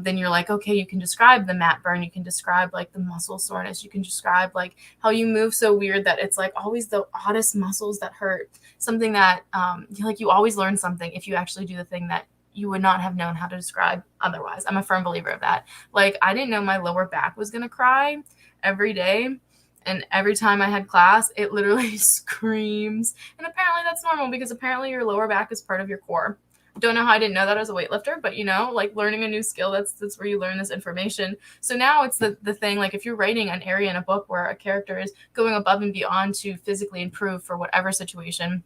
then you're like, okay, you can describe the mat burn, you can describe like the muscle soreness, you can describe like how you move so weird that it's like always the oddest muscles that hurt, something that like you always learn something if you actually do the thing that you would not have known how to describe otherwise. I'm a firm believer of that. Like I didn't know my lower back was going to cry every day. And every time I had class, it literally screams. And apparently that's normal because apparently your lower back is part of your core. Don't know how I didn't know that as a weightlifter, but you know, like learning a new skill, that's where you learn this information. So now it's the thing, like if you're writing an area in a book where a character is going above and beyond to physically improve for whatever situation,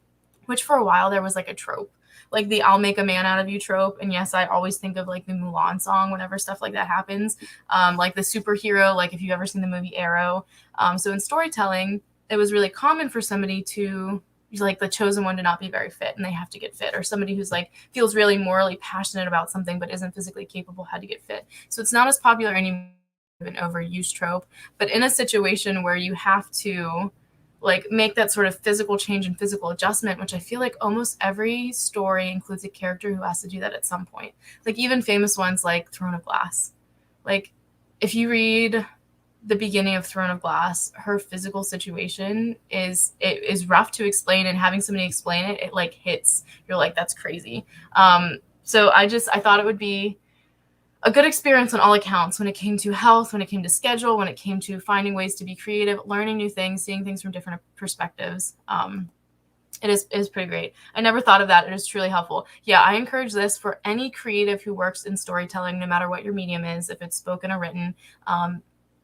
which for a while there was like a trope, like the I'll make a man out of you trope. And yes, I always think of like the Mulan song whenever stuff like that happens. Like the superhero, like if you've ever seen the movie Arrow. So in storytelling, it was really common for somebody to, like the chosen one, to not be very fit and they have to get fit, or somebody who's like feels really morally passionate about something but isn't physically capable had to get fit. So it's not as popular anymore, an overused trope, but in a situation where you have to like make that sort of physical change and physical adjustment, which I feel like almost every story includes a character who has to do that at some point. Like even famous ones like Throne of Glass. Like if you read the beginning of Throne of Glass, her physical situation is rough to explain, and having somebody explain it, it like hits. You're like, that's crazy. So I thought it would be a good experience on all accounts, when it came to health, when it came to schedule, when it came to finding ways to be creative, learning new things, seeing things from different perspectives. It is pretty great. I never thought of that. It is truly helpful. Yeah, I encourage this for any creative who works in storytelling, no matter what your medium is, if it's spoken or written,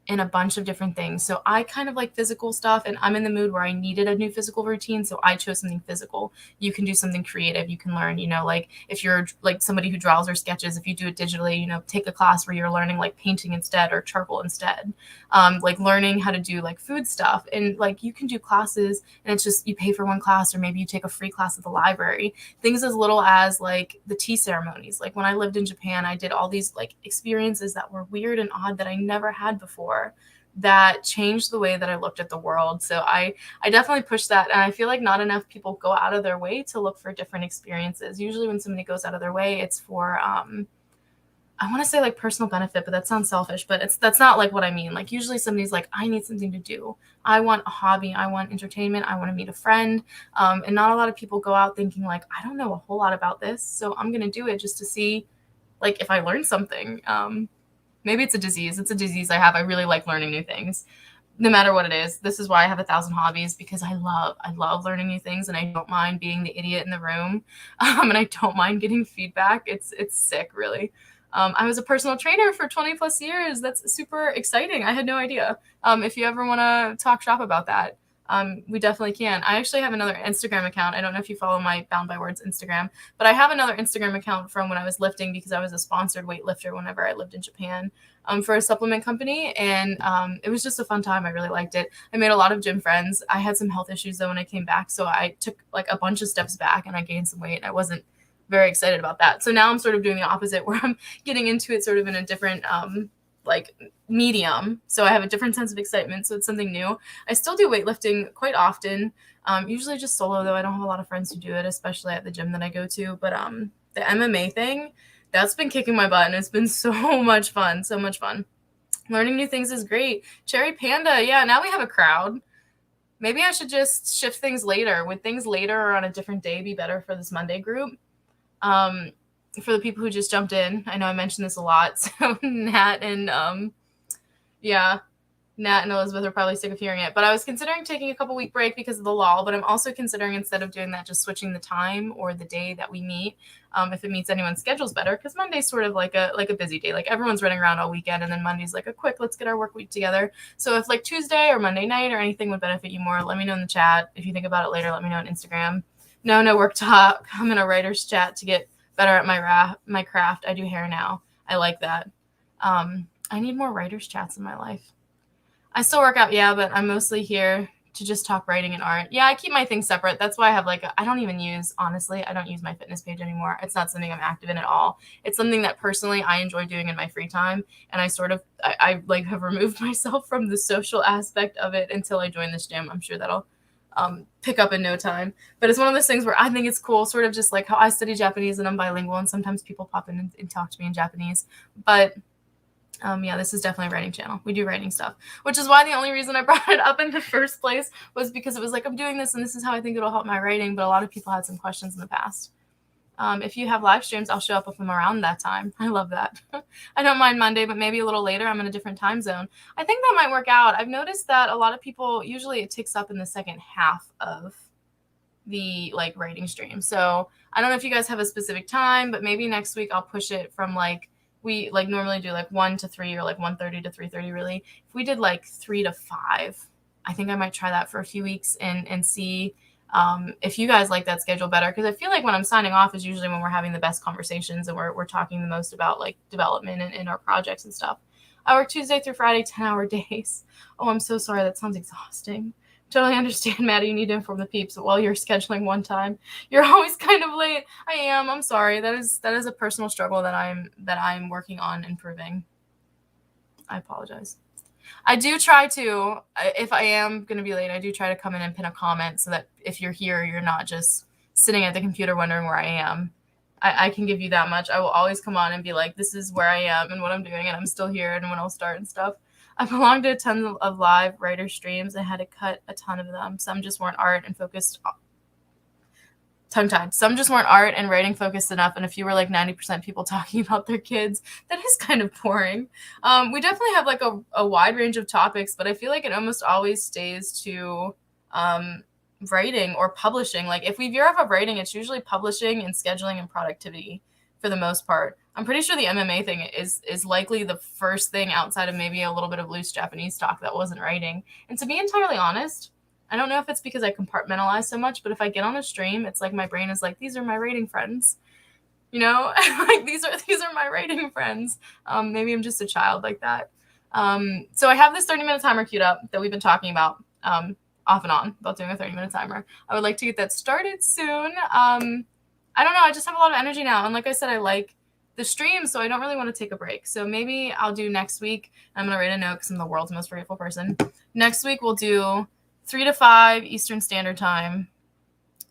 in a bunch of different things. So I kind of like physical stuff, and I'm in the mood where I needed a new physical routine, so I chose something physical. You can do something creative. You can learn, like if you're like somebody who draws or sketches, if you do it digitally, take a class where you're learning like painting instead or charcoal instead. Like learning how to do like food stuff, and like you can do classes and it's just you pay for one class, or maybe you take a free class at the library. Things as little as like the tea ceremonies. Like when I lived in Japan, I did all these like experiences that were weird and odd that I never had before, that changed the way that I looked at the world. So I definitely push that. And I feel like not enough people go out of their way to look for different experiences. Usually when somebody goes out of their way, it's for, I want to say like personal benefit, but that sounds selfish, but that's not like what I mean. Like usually somebody's like, I need something to do. I want a hobby. I want entertainment. I want to meet a friend. And not a lot of people go out thinking like, I don't know a whole lot about this, so I'm going to do it just to see like if I learn something. Maybe it's a disease. It's a disease I have. I really like learning new things, no matter what it is. This is why I have 1,000 hobbies, because I love learning new things, and I don't mind being the idiot in the room. And I don't mind getting feedback. It's sick, really. I was a personal trainer for 20 plus years. That's super exciting. I had no idea. If you ever want to talk shop about that, we definitely can. I actually have another Instagram account. I don't know if you follow my Bound by Words Instagram, but I have another Instagram account from when I was lifting, because I was a sponsored weightlifter whenever I lived in Japan, for a supplement company. And it was just a fun time. I really liked it. I made a lot of gym friends. I had some health issues though when I came back, so I took like a bunch of steps back and I gained some weight. I wasn't very excited about that. So now I'm sort of doing the opposite, where I'm getting into it sort of in a different like medium. So I have a different sense of excitement. So it's something new. I still do weightlifting quite often. Usually just solo though. I don't have a lot of friends who do it, especially at the gym that I go to. But the MMA thing, that's been kicking my butt, and it's been so much fun. So much fun. Learning new things is great. Cherry Panda. Yeah, now we have a crowd. Maybe I should just shift things later. Would things later or on a different day be better for this Monday group? For the people who just jumped in, I know I mentioned this a lot. So Nat and Nat and Elizabeth are probably sick of hearing it, but I was considering taking a couple week break because of the lull, but I'm also considering, instead of doing that, just switching the time or the day that we meet, if it meets anyone's schedules better, because Monday's sort of like a busy day. Like everyone's running around all weekend, and then Monday's like a quick, let's get our work week together. So if like Tuesday or Monday night or anything would benefit you more, let me know in the chat. If you think about it later, let me know on Instagram. No work talk. I'm in a writer's chat to get better at my craft. I do hair now. I like that. I need more writer's chats in my life. I still work out, yeah, but I'm mostly here to just talk writing and art. Yeah, I keep my things separate. That's why I have I don't use my fitness page anymore. It's not something I'm active in at all. It's something that personally I enjoy doing in my free time. And I have removed myself from the social aspect of it until I join this gym. I'm sure that'll pick up in no time. But it's one of those things where I think it's cool, sort of just like how I study Japanese and I'm bilingual, and sometimes people pop in and talk to me in Japanese. But yeah, this is definitely a writing channel. We do writing stuff, which is why the only reason I brought it up in the first place was because it was like, I'm doing this and this is how I think it'll help my writing. But a lot of people had some questions in the past. If you have live streams, I'll show up with them around that time. I love that. I don't mind Monday, but maybe a little later. I'm in a different time zone. I think that might work out. I've noticed that a lot of people, usually it ticks up in the second half of the writing stream. So I don't know if you guys have a specific time, but maybe next week I'll push it from we normally do 1 to 3 or 1:30 to 3:30 really. If we did 3 to 5, I think I might try that for a few weeks and see if you guys like that schedule better, because I feel like when I'm signing off is usually when we're having the best conversations and we're talking the most about like development and our projects and stuff. I work Tuesday through Friday, 10-hour days. Oh, I'm so sorry. That sounds exhausting. Totally understand, Maddie. You need to inform the peeps while you're scheduling one time. You're always kind of late. I am. I'm sorry. That is a personal struggle that I'm working on improving. I apologize. I do try to, if I am going to be late, I do try to come in and pin a comment so that if you're here, you're not just sitting at the computer wondering where I am. I can give you that much. I will always come on and be like, this is where I am and what I'm doing, and I'm still here and when I'll start and stuff. I belonged to a ton of live writer streams. I had to cut a ton of them. Some just weren't art and focused tongue-tied. Some just weren't art and writing focused enough, and if you were like 90% people talking about their kids, that is kind of boring. We definitely have like a wide range of topics, but I feel like it almost always stays to writing or publishing. Like if we veer off of writing, it's usually publishing and scheduling and productivity for the most part. I'm pretty sure the MMA thing is likely the first thing outside of maybe a little bit of loose Japanese talk that wasn't writing. And to be entirely honest, I don't know if it's because I compartmentalize so much, but if I get on a stream, it's like my brain is like, these are my rating friends. You know, like these are my rating friends. Maybe I'm just a child like that. So I have this 30-minute timer queued up that we've been talking about off and on about doing a 30-minute timer. I would like to get that started soon. I don't know. I just have a lot of energy now. And like I said, I like the stream, so I don't really want to take a break. So maybe I'll do next week. I'm going to write a note because I'm the world's most forgetful person. Next week, we'll do 3 to 5 Eastern Standard Time.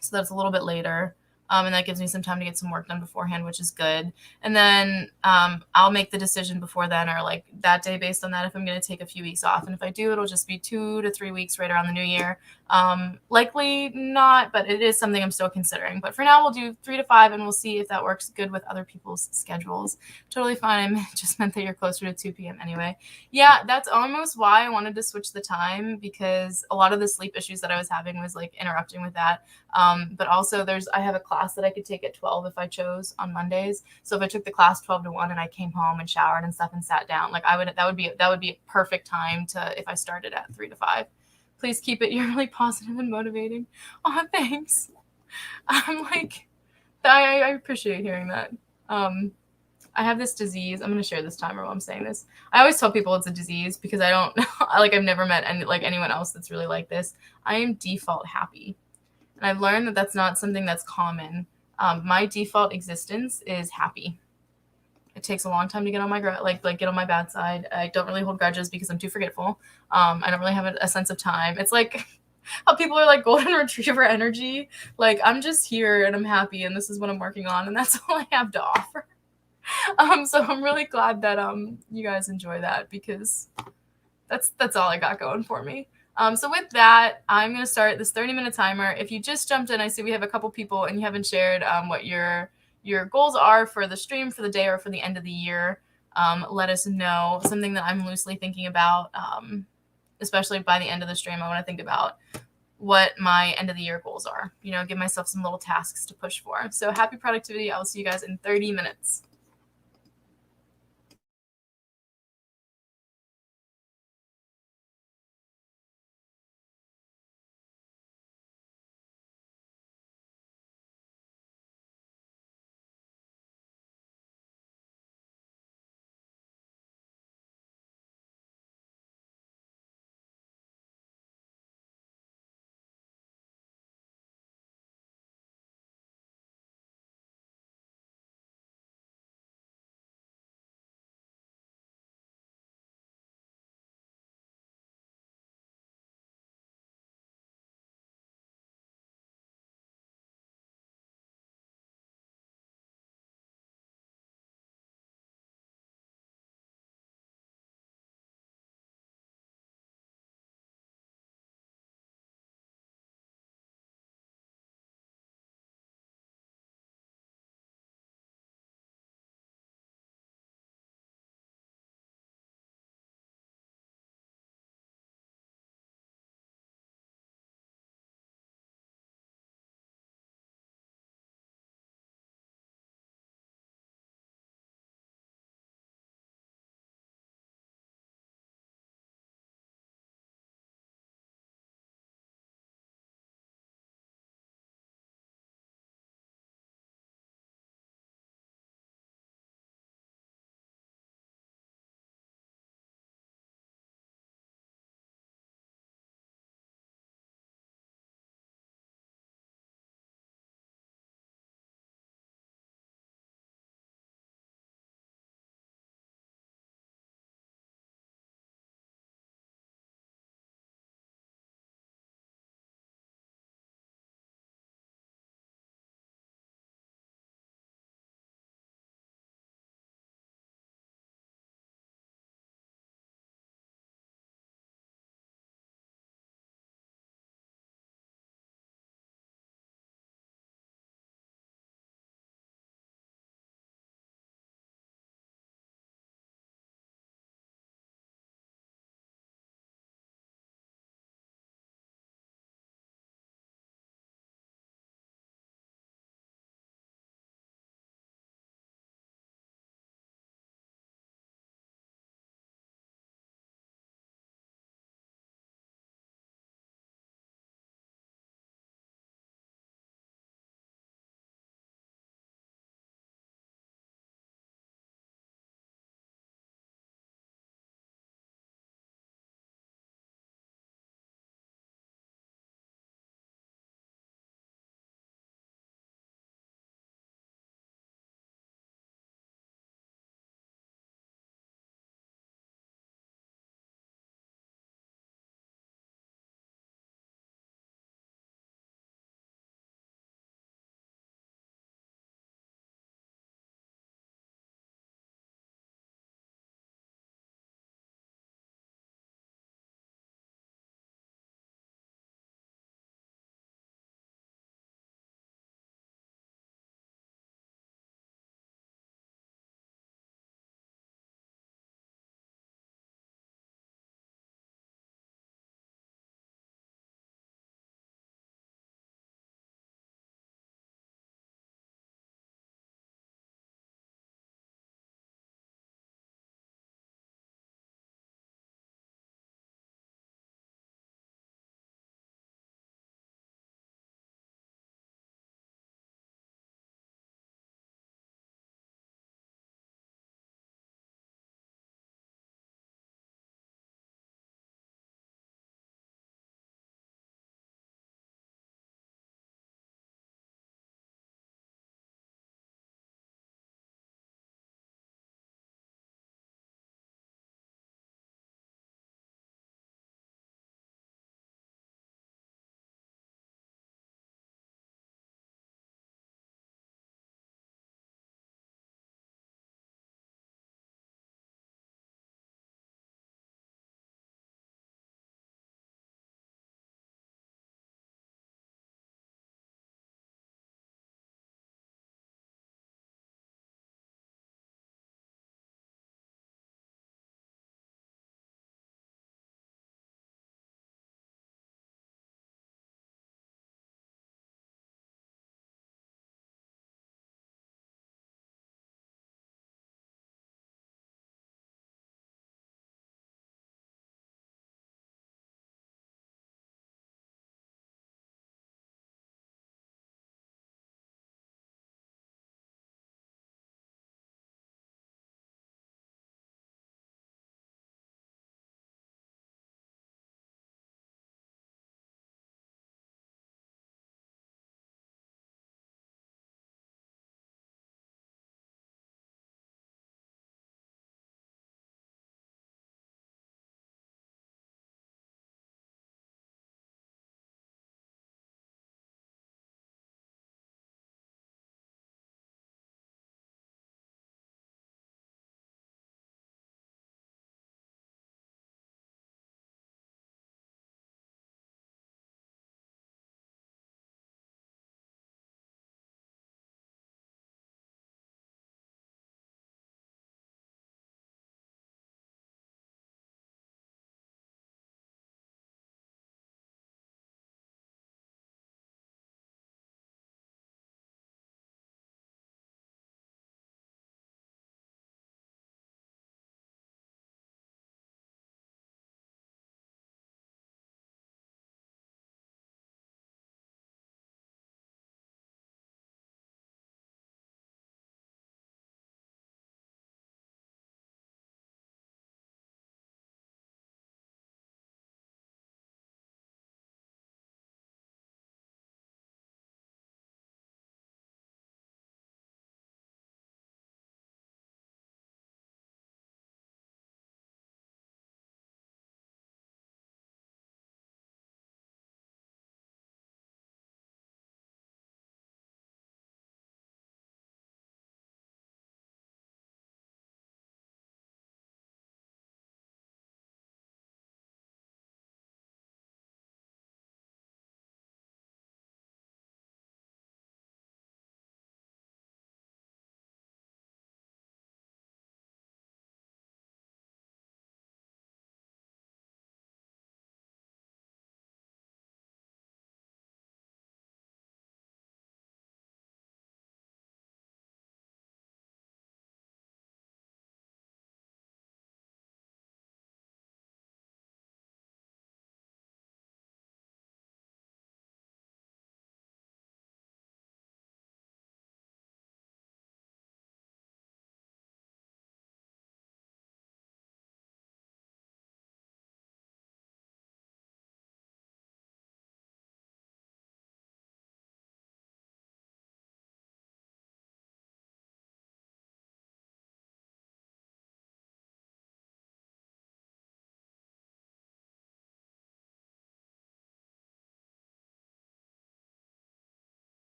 So that's a little bit later. And that gives me some time to get some work done beforehand, which is good. And then I'll make the decision before then or like that day based on that if I'm going to take a few weeks off. And if I do, it'll just be 2 to 3 weeks right around the new year. Likely not, but it is something I'm still considering. But for now, we'll do 3 to 5, and we'll see if that works good with other people's schedules. Totally fine. It just meant that you're closer to 2 p.m. anyway. Yeah, that's almost why I wanted to switch the time, because a lot of the sleep issues that I was having was like interrupting with that. But also I have a class that I could take at 12 if I chose on Mondays. So if I took the class 12 to 1 and I came home and showered and stuff and sat down, like that would be a perfect time to, if I started at 3 to 5. Please keep it. You're really positive and motivating. Oh, thanks. I'm like, I appreciate hearing that. I have this disease. I'm going to share this timer while I'm saying this. I always tell people it's a disease because I don't I've never met anyone else that's really like this. I am default happy. And I've learned that that's not something that's common. My default existence is happy. It takes a long time to get on my get on my bad side. I don't really hold grudges because I'm too forgetful. I don't really have a sense of time. It's like how people are like golden retriever energy. Like I'm just here and I'm happy and this is what I'm working on and that's all I have to offer. So I'm really glad that you guys enjoy that because that's all I got going for me. So with that, I'm going to start this 30-minute timer. If you just jumped in, I see we have a couple people and you haven't shared what your goals are for the stream, for the day, or for the end of the year. Let us know. Something that I'm loosely thinking about, especially by the end of the stream, I want to think about what my end of the year goals are. Give myself some little tasks to push for. So happy productivity. I'll see you guys in 30 minutes.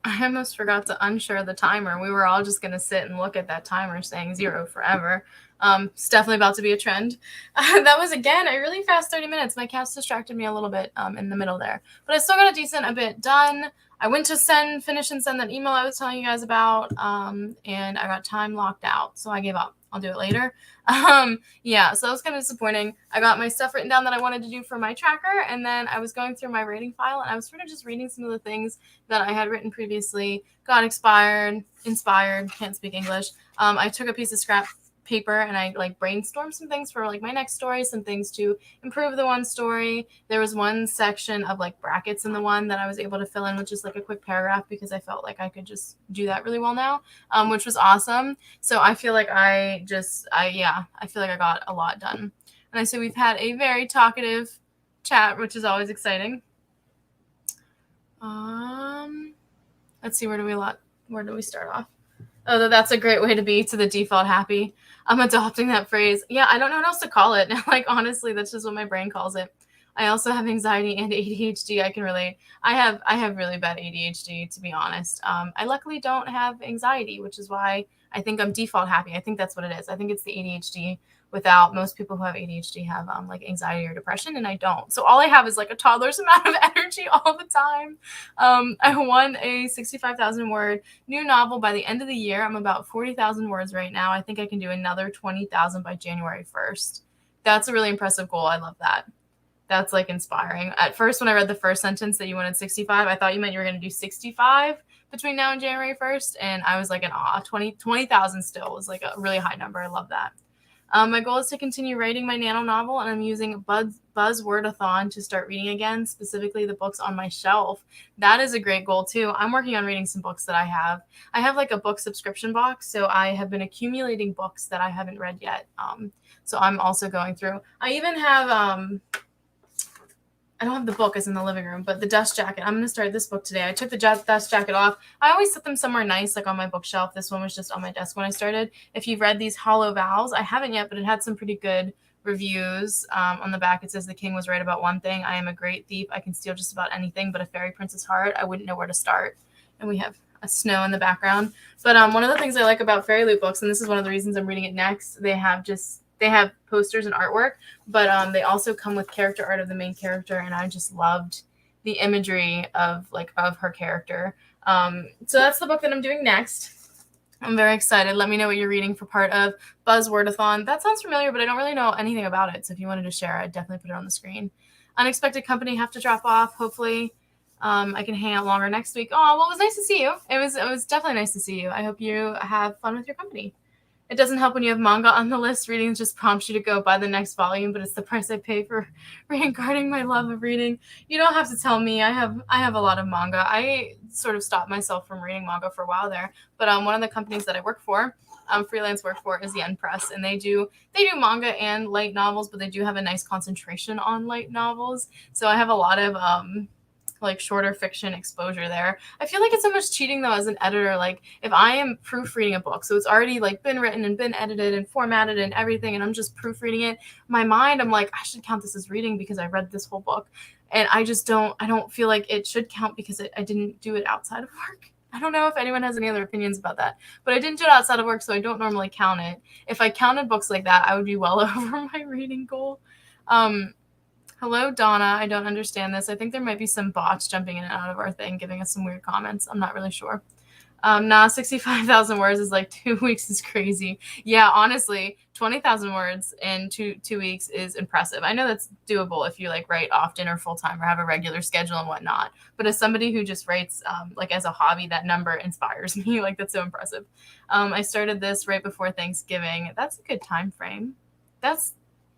I almost forgot to unshare the timer. We were all just going to sit and look at that timer saying 0 forever. It's definitely about to be a trend. That was, again, a really fast 30 minutes. My cats distracted me a little bit in the middle there. But I still got a bit done. I went to finish and send that email I was telling you guys about, and I got time locked out. So I gave up. I'll do it later. Yeah, so that was kind of disappointing. I got my stuff written down that I wanted to do for my tracker, and then I was going through my writing file, and I was sort of just reading some of the things that I had written previously, got inspired, can't speak English. I took a piece of scrap paper and I like brainstormed some things for like my next story, some things to improve the one story. There was one section of like brackets in the one that I was able to fill in with just like a quick paragraph because I felt like I could just do that really well now, which was awesome. So I feel like I feel like I got a lot done. And I say we've had a very talkative chat, which is always exciting. Let's see, where do we start off? Oh, that's a great way to be, to the default happy. I'm adopting that phrase. Yeah, I don't know what else to call it. Like, honestly, that's just what my brain calls it. I also have anxiety and ADHD. I can relate. I have really bad ADHD, to be honest. I luckily don't have anxiety, which is why I think I'm default happy. I think that's what it is. I think it's the ADHD. Without, most people who have ADHD have like anxiety or depression, and I don't. So all I have is like a toddler's amount of energy all the time. I won a 65,000 word new novel by the end of the year. I'm about 40,000 words right now. I think I can do another 20,000 by January 1st. That's a really impressive goal. I love that. That's like inspiring. At first, when I read the first sentence that you wanted 65, I thought you meant you were going to do 65 between now and January 1st. And I was like in awe. 20,000 still was like a really high number. I love that. My goal is to continue writing my NaNo novel, and I'm using Buzzwordathon to start reading again, specifically the books on my shelf. That is a great goal, too. I'm working on reading some books that I have. I have like a book subscription box, so I have been accumulating books that I haven't read yet. So I'm also going through. I even have I don't have the book as in the living room, but the dust jacket. I'm going to start this book today. I took the dust jacket off. I always set them somewhere nice, like on my bookshelf. This one was just on my desk when I started. If you've read these Hollow Vows, I haven't yet, but it had some pretty good reviews. On the back, it says the king was right about one thing. I am a great thief. I can steal just about anything, but a fairy prince's heart, I wouldn't know where to start. And we have a snow in the background. But one of the things I like about Fairy Loot books, and this is one of the reasons I'm reading it next, they have posters and artwork, but they also come with character art of the main character, and I just loved the imagery of her character. So that's the book that I'm doing next. I'm very excited. Let me know what you're reading for part of Buzzwordathon. That sounds familiar, but I don't really know anything about it. So if you wanted to share, I'd definitely put it on the screen. Unexpected company, have to drop off. Hopefully, I can hang out longer next week. Oh, well, it was nice to see you. It was definitely nice to see you. I hope you have fun with your company. It doesn't help when you have manga on the list. Reading just prompts you to go buy the next volume, but it's the price I pay for reincarnating my love of reading. You don't have to tell me. I have a lot of manga. I sort of stopped myself from reading manga for a while there, but one of the companies that I work for, freelance work for, is the Yen Press, and they do manga and light novels, but they do have a nice concentration on light novels. So I have a lot of like shorter fiction exposure there. I feel like it's so much cheating though as an editor. Like if I am proofreading a book, so it's already like been written and been edited and formatted and everything, and I'm just proofreading it, my mind, I'm like, I should count this as reading because I read this whole book. And I don't feel like it should count because I didn't do it outside of work. I don't know if anyone has any other opinions about that, but I didn't do it outside of work, so I don't normally count it. If I counted books like that, I would be well over my reading goal. Hello, Donna. I don't understand this. I think there might be some bots jumping in and out of our thing, giving us some weird comments. I'm not really sure. 65,000 words is like 2 weeks is crazy. Yeah, honestly, 20,000 words in two weeks is impressive. I know that's doable if you like write often or full time or have a regular schedule and whatnot. But as somebody who just writes like as a hobby, that number inspires me. Like that's so impressive. I started this right before Thanksgiving. That's a good time frame.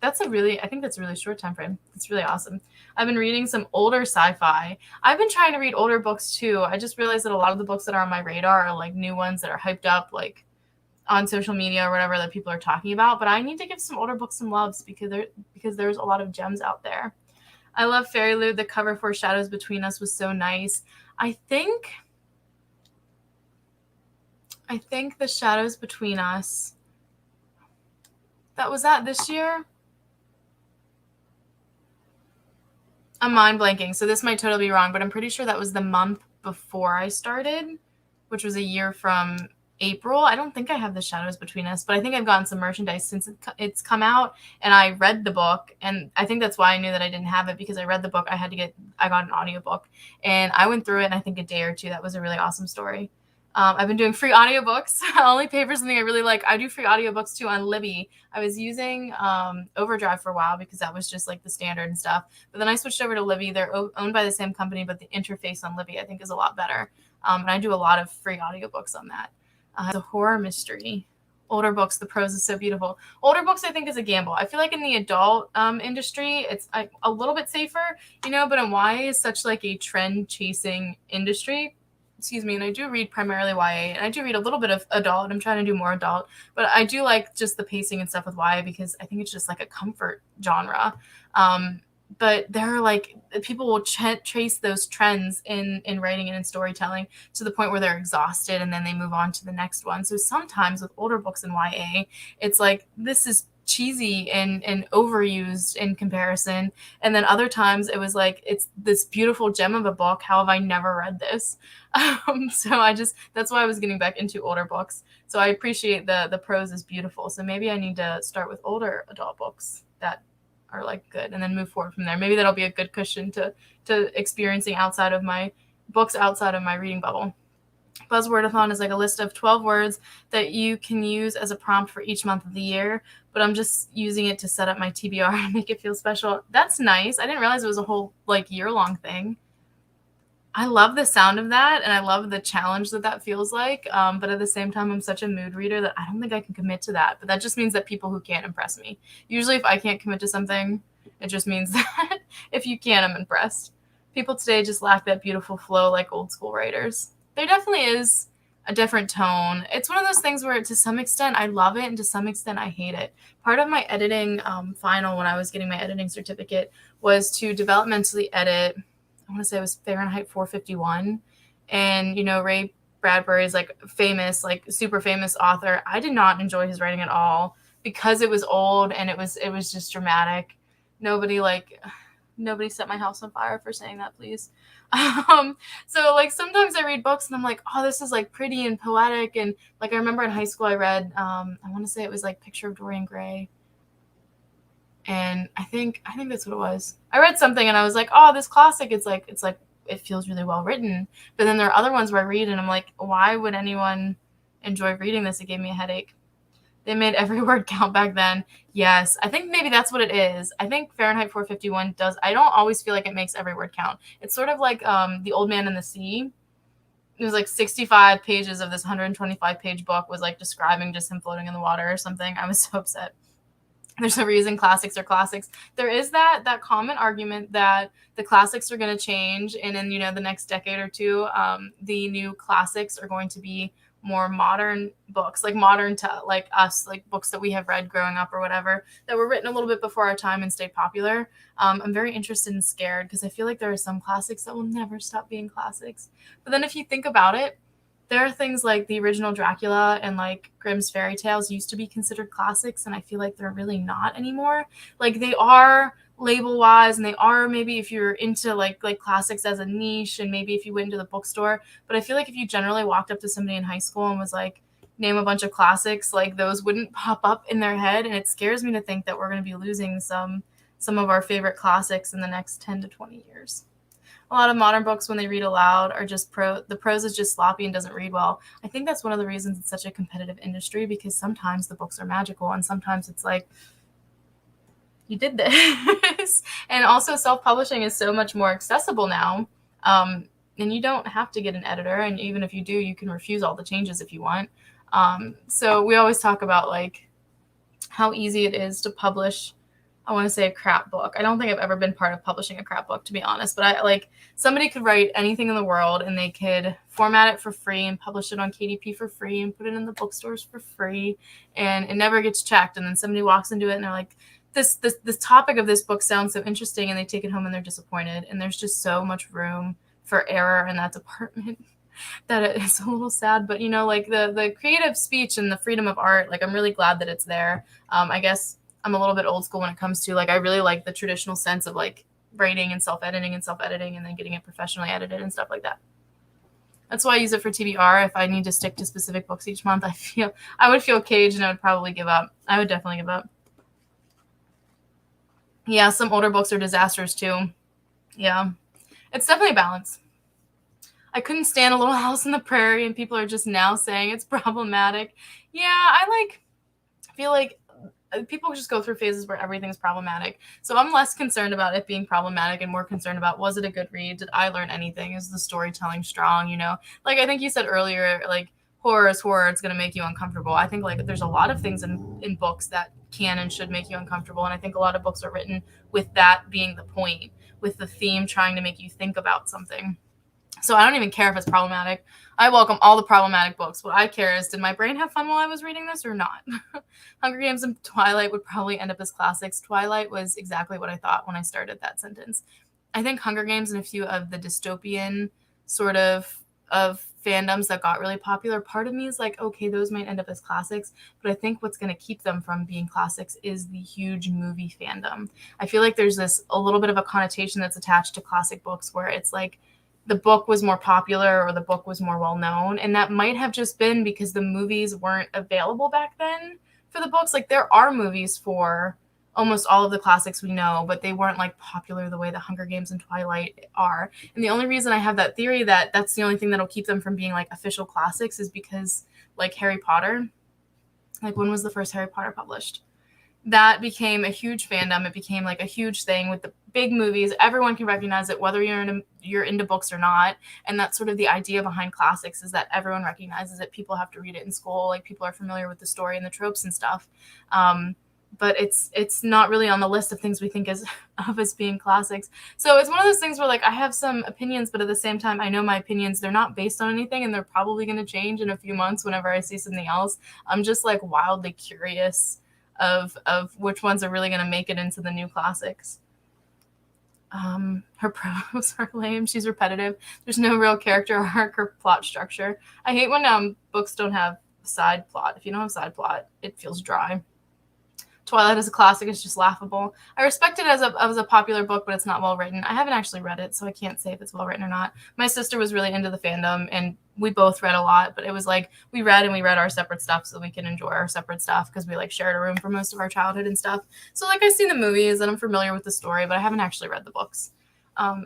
I think that's a really short time frame. It's really awesome. I've been reading some older sci-fi. I've been trying to read older books too. I just realized that a lot of the books that are on my radar are like new ones that are hyped up like on social media or whatever that people are talking about. But I need to give some older books some loves because there's a lot of gems out there. I love Fairy Loot. The cover for Shadows Between Us was so nice. I think the Shadows Between Us, was that this year? I'm mind blanking, so this might totally be wrong, but I'm pretty sure that was the month before I started, which was a year from April. I don't think I have The Shadows Between Us, but I think I've gotten some merchandise since it's come out, and I read the book, and I think that's why I knew that I didn't have it, because I read the book. I got an audiobook, and I went through it in I think a day or two. That was a really awesome story. I've been doing free audiobooks. I'll only pay for something I really like. I do free audiobooks too on Libby. I was using Overdrive for a while because that was just like the standard and stuff. But then I switched over to Libby. They're owned by the same company, but the interface on Libby I think is a lot better. And I do a lot of free audiobooks on that. It's a horror mystery. Older books, the prose is so beautiful. Older books, I think, is a gamble. I feel like in the adult industry, it's a little bit safer, but in YA is such like a trend-chasing industry. Excuse me, and I do read primarily YA, and I do read a little bit of adult. I'm trying to do more adult, but I do like just the pacing and stuff with YA because I think it's just like a comfort genre. But there are like people will trace those trends in writing and in storytelling to the point where they're exhausted and then they move on to the next one. So sometimes with older books in YA, it's like this is cheesy and overused in comparison. And then other times it was like, it's this beautiful gem of a book. How have I never read this? So that's why I was getting back into older books. So I appreciate the prose is beautiful. So maybe I need to start with older adult books that are like good and then move forward from there. Maybe that'll be a good cushion to experiencing outside of my books, outside of my reading bubble. Buzzwordathon is like a list of 12 words that you can use as a prompt for each month of the year, but I'm just using it to set up my TBR and make it feel special. That's nice. I didn't realize it was a whole like year-long thing. I love the sound of that, and I love the challenge that feels like. But at the same time, I'm such a mood reader that I don't think I can commit to that. But that just means that people who can't impress me. Usually if I can't commit to something, it just means that if you can, I'm impressed. People today just lack that beautiful flow like old school writers. There definitely is a different tone. It's one of those things where to some extent I love it and to some extent I hate it. Part of my editing final when I was getting my editing certificate was to developmentally edit, I want to say it was Fahrenheit 451. And, Ray Bradbury is like famous, like super famous author. I did not enjoy his writing at all because it was old and it was just dramatic. Nobody set my house on fire for saying that, please. So like sometimes I read books and I'm like, oh, this is like pretty and poetic. And like I remember in high school I read, I want to say it was like Picture of Dorian Gray. And I think that's what it was. I read something and I was like, oh, this classic, it's like it feels really well written. But then there are other ones where I read and I'm like, why would anyone enjoy reading this? It gave me a headache. They made every word count back then. Yes, I think maybe that's what it is. I think Fahrenheit 451 does. I don't always feel like it makes every word count. It's sort of like The Old Man and the Sea. It was like 65 pages of this 125-page book was like describing just him floating in the water or something. I was so upset. There's a reason classics are classics. There is that common argument that the classics are going to change, and in the next decade or two, the new classics are going to be more modern books, like modern to like us, like books that we have read growing up or whatever, that were written a little bit before our time and stayed popular. I'm very interested and scared because I feel like there are some classics that will never stop being classics. But then if you think about it, there are things like the original Dracula and like Grimm's fairy tales used to be considered classics, and I feel like they're really not anymore. Like they are label wise, and they are maybe if you're into like classics as a niche, and maybe if you went into the bookstore. But I feel like if you generally walked up to somebody in high school and was like, name a bunch of classics, like those wouldn't pop up in their head, and it scares me to think that we're going to be losing some of our favorite classics in the next 10 to 20 years. A lot of modern books, when they read aloud, are just the prose is just sloppy and doesn't read well. I think that's one of the reasons it's such a competitive industry, because sometimes the books are magical and sometimes it's like, you did this. And also self-publishing is so much more accessible now. And you don't have to get an editor. And even if you do, you can refuse all the changes if you want. So we always talk about like how easy it is to publish, I want to say, a crap book. I don't think I've ever been part of publishing a crap book, to be honest, but somebody could write anything in the world and they could format it for free and publish it on KDP for free and put it in the bookstores for free, and it never gets checked. And then somebody walks into it and they're like, this topic of this book sounds so interesting, and they take it home and they're disappointed. And there's just so much room for error in that department that it's a little sad. But like the creative speech and the freedom of art, like I'm really glad that it's there. I guess I'm a little bit old school when it comes to like, I really like the traditional sense of like writing and self-editing and then getting it professionally edited and stuff like that. That's why I use it for TBR. If I need to stick to specific books each month, I would feel caged and I would probably give up. I would definitely give up. Yeah, some older books are disasters too. Yeah, it's definitely a balance. I couldn't stand A Little House on the Prairie, and people are just now saying it's problematic. Yeah, I feel like people just go through phases where everything's problematic. So I'm less concerned about it being problematic and more concerned about, was it a good read? Did I learn anything? Is the storytelling strong? You know, like I think you said earlier, like horror is horror. It's going to make you uncomfortable. I think like there's a lot of things in books that can and should make you uncomfortable. And I think a lot of books are written with that being the point, with the theme trying to make you think about something. So I don't even care if it's problematic. I welcome all the problematic books. What I care is, did my brain have fun while I was reading this or not? Hunger Games and Twilight would probably end up as classics. Twilight was exactly what I thought when I started that sentence. I think Hunger Games and a few of the dystopian sort of fandoms that got really popular, part of me is like, okay, those might end up as classics, but I think what's going to keep them from being classics is the huge movie fandom. I feel like there's this a little bit of a connotation that's attached to classic books where it's like the book was more popular or the book was more well known, and that might have just been because the movies weren't available back then for the books. Like there are movies for almost all of the classics we know, but they weren't like popular the way that Hunger Games and Twilight are. And the only reason I have that theory that that's the only thing that'll keep them from being like official classics is because like Harry Potter, like when was the first Harry Potter published? That became a huge fandom. It became like a huge thing with the big movies. Everyone can recognize it, whether you're into books or not. And that's sort of the idea behind classics, is that everyone recognizes it. People have to read it in school. Like people are familiar with the story and the tropes and stuff. But it's not really on the list of things we think of as being classics. So it's one of those things where like I have some opinions, but at the same time, I know my opinions, they're not based on anything, and they're probably going to change in a few months whenever I see something else. I'm just like wildly curious of which ones are really going to make it into the new classics. Her prose are lame. She's repetitive. There's no real character arc or plot structure. I hate when books don't have side plot. If you don't have side plot, it feels dry. Twilight is a classic. It's just laughable. I respect it as a popular book, but it's not well written. I haven't actually read it, so I can't say if it's well written or not. My sister was really into the fandom, and we both read a lot, but it was like we read our separate stuff so we can enjoy our separate stuff because we like shared a room for most of our childhood and stuff. So like I've seen the movies and I'm familiar with the story, but I haven't actually read the books.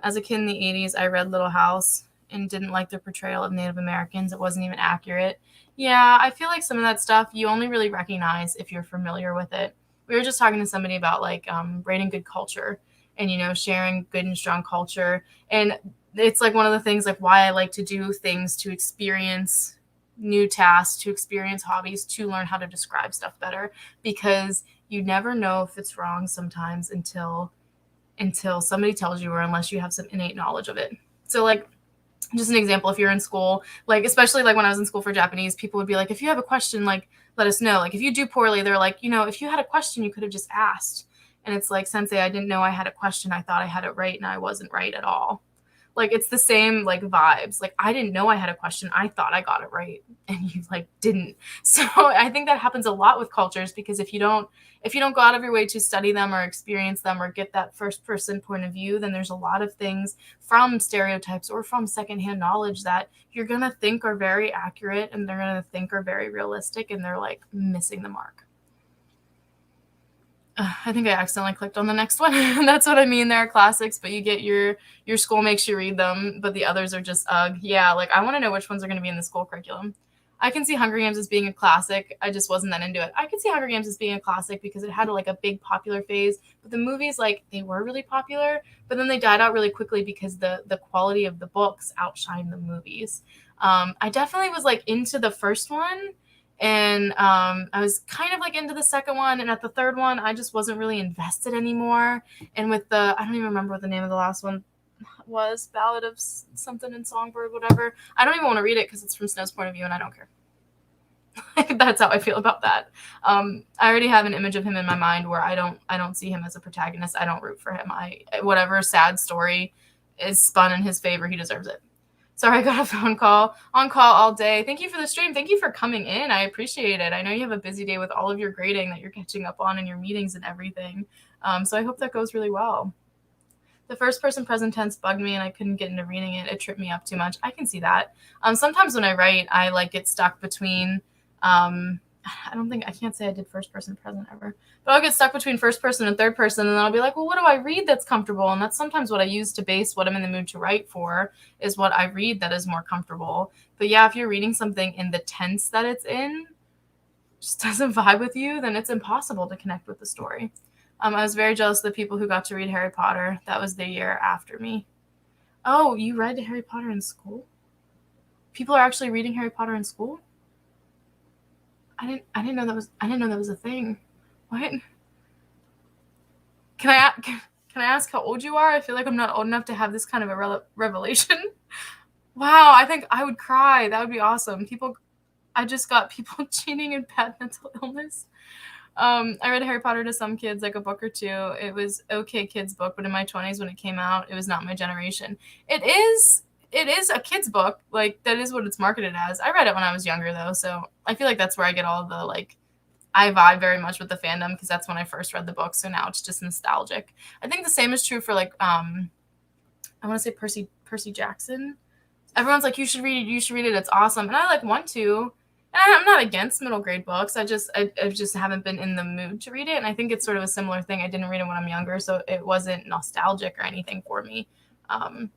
As a kid in the 80s, I read Little House and didn't like the portrayal of Native Americans. It wasn't even accurate. Yeah, I feel like some of that stuff you only really recognize if you're familiar with it. We were just talking to somebody about like rating good culture and, you know, sharing good and strong culture. And it's like one of the things like why I like to do things, to experience new tasks, to experience hobbies, to learn how to describe stuff better, because you never know if it's wrong sometimes until somebody tells you, or unless you have some innate knowledge of it. So like, just an example, if you're in school, like especially like when I was in school for Japanese, people would be like, if you have a question, like let us know. Like if you do poorly, they're like, you know, if you had a question, you could have just asked. And it's like, sensei, I didn't know I had a question. I thought I had it right and I wasn't right at all. Like it's the same like vibes. Like I didn't know I had a question. I thought I got it right and you like didn't. So I think that happens a lot with cultures, because if you don't go out of your way to study them or experience them or get that first person point of view, then there's a lot of things from stereotypes or from secondhand knowledge that you're going to think are very accurate and they're going to think are very realistic, and they're like missing the mark. I think I accidentally clicked on the next one. That's what I mean. There are classics, but you get your school makes you read them, but the others are just ugh. Yeah, like I want to know which ones are going to be in the school curriculum. I can see Hunger Games as being a classic. I just wasn't that into it. I could see Hunger Games as being a classic because it had like a big popular phase, but the movies, like they were really popular, but then they died out really quickly because the quality of the books outshined the movies. I definitely was like into the first one. And I was kind of like into the second one, and at the third one, I just wasn't really invested anymore. And with I don't even remember what the name of the last one was, Ballad of something in Songbird, whatever. I don't even want to read it because it's from Snow's point of view, and I don't care. That's how I feel about that. I already have an image of him in my mind where I don't see him as a protagonist. I don't root for him. Whatever sad story is spun in his favor, he deserves it. Sorry, I got a phone call. On call all day. Thank you for the stream. Thank you for coming in. I appreciate it. I know you have a busy day with all of your grading that you're catching up on and your meetings and everything. So I hope that goes really well. The first person present tense bugged me and I couldn't get into reading it. It tripped me up too much. I can see that. Sometimes when I write, I like get stuck between, I can't say I did first person present ever, but I'll get stuck between first person and third person. And then I'll be like, well, what do I read that's comfortable? And that's sometimes what I use to base what I'm in the mood to write for, is what I read that is more comfortable. But yeah, if you're reading something in the tense that it's in, just doesn't vibe with you, then it's impossible to connect with the story. I was very jealous of the people who got to read Harry Potter. That was the year after me. Oh, you read Harry Potter in school? People are actually reading Harry Potter in school? I didn't know that was a thing. What? Can I ask how old you are? I feel like I'm not old enough to have this kind of a revelation. Wow, I think I would cry. That would be awesome. I just got people cheating and bad mental illness. I read Harry Potter to some kids, like a book or two. It was okay kids book, but in my 20s when it came out, it was not my generation. It is a kids book. Like, that is what it's marketed as. I read it when I was younger though, so I feel like that's where I get all the, like, I vibe very much with the fandom because that's when I first read the book, so now it's just nostalgic. I think the same is true for, like, I want to say Percy Jackson. Everyone's like, you should read it, it's awesome. And I like want to. And I'm not against middle grade books. I just haven't been in the mood to read it. And I think it's sort of a similar thing. I didn't read it when I'm younger, so it wasn't nostalgic or anything for me. And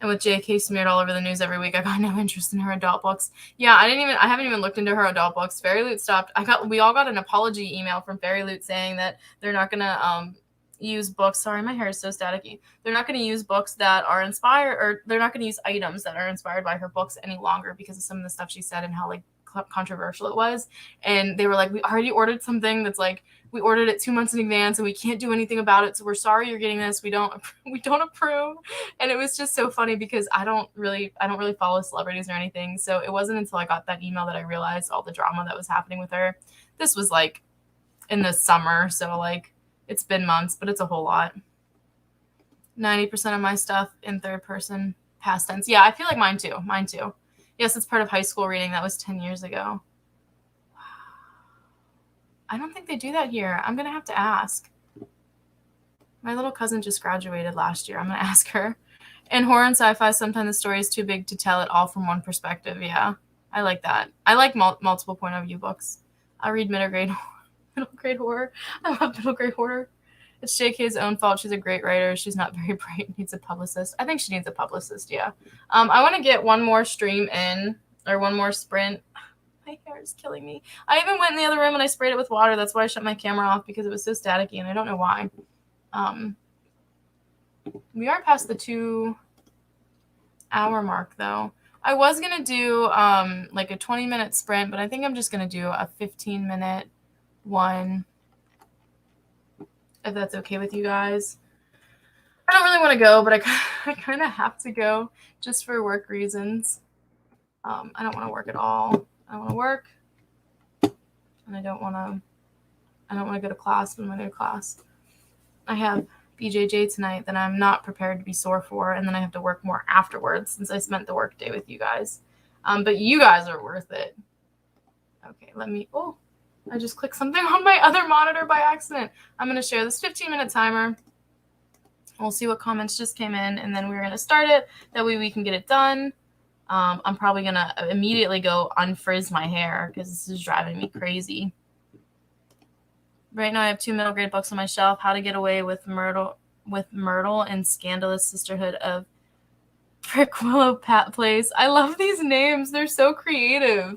with JK smeared all over the news every week, I got no interest in her adult books. Yeah, I haven't even looked into her adult books. Fairy Loot stopped. We all got an apology email from Fairy Loot saying that they're not gonna use books. Sorry, my hair is so staticky. They're not going to use books that are inspired, or they're not going to use items that are inspired by her books any longer because of some of the stuff she said and how, like, controversial it was. And they were like, we already ordered something that's like, we ordered it 2 months in advance and we can't do anything about it, so we're sorry you're getting this. We don't approve. And it was just so funny because I don't really follow celebrities or anything, so it wasn't until I got that email that I realized all the drama that was happening with her. This was like in the summer, so like it's been months, but it's a whole lot. 90% of my stuff in third person, past tense. Yeah, I feel like mine too. Yes, it's part of high school reading. That was 10 years ago. I don't think they do that here. I'm going to have to ask. My little cousin just graduated last year. I'm going to ask her. In horror and sci-fi, sometimes the story is too big to tell it all from one perspective. Yeah, I like that. I like multiple point of view books. I read middle grade horror. I love middle grade horror. It's JK's own fault. She's a great writer. She's not very bright. Needs a publicist. I think she needs a publicist, yeah. I want to get one more stream in, or one more sprint. My hair is killing me. I even went in the other room and I sprayed it with water. That's why I shut my camera off, because it was so staticky, and I don't know why. We are past the 2-hour mark, though. I was going to do like a 20-minute sprint, but I think I'm just going to do a 15-minute one, if that's okay with you guys. I don't really want to go, but I kind of have to go just for work reasons. I don't want to work at all. I don't want to work, and I don't want to go to class when I'm in class. I have BJJ tonight that I'm not prepared to be sore for, and then I have to work more afterwards since I spent the work day with you guys. But you guys are worth it. Okay, I just clicked something on my other monitor by accident. I'm going to share this 15-minute timer. We'll see what comments just came in, and then we're going to start it. That way we can get it done. I'm probably going to immediately go unfrizz my hair because this is driving me crazy. Right now I have 2 middle grade books on my shelf. How to Get Away with Myrtle and Scandalous Sisterhood of Brick Willow Place. I love these names. They're so creative.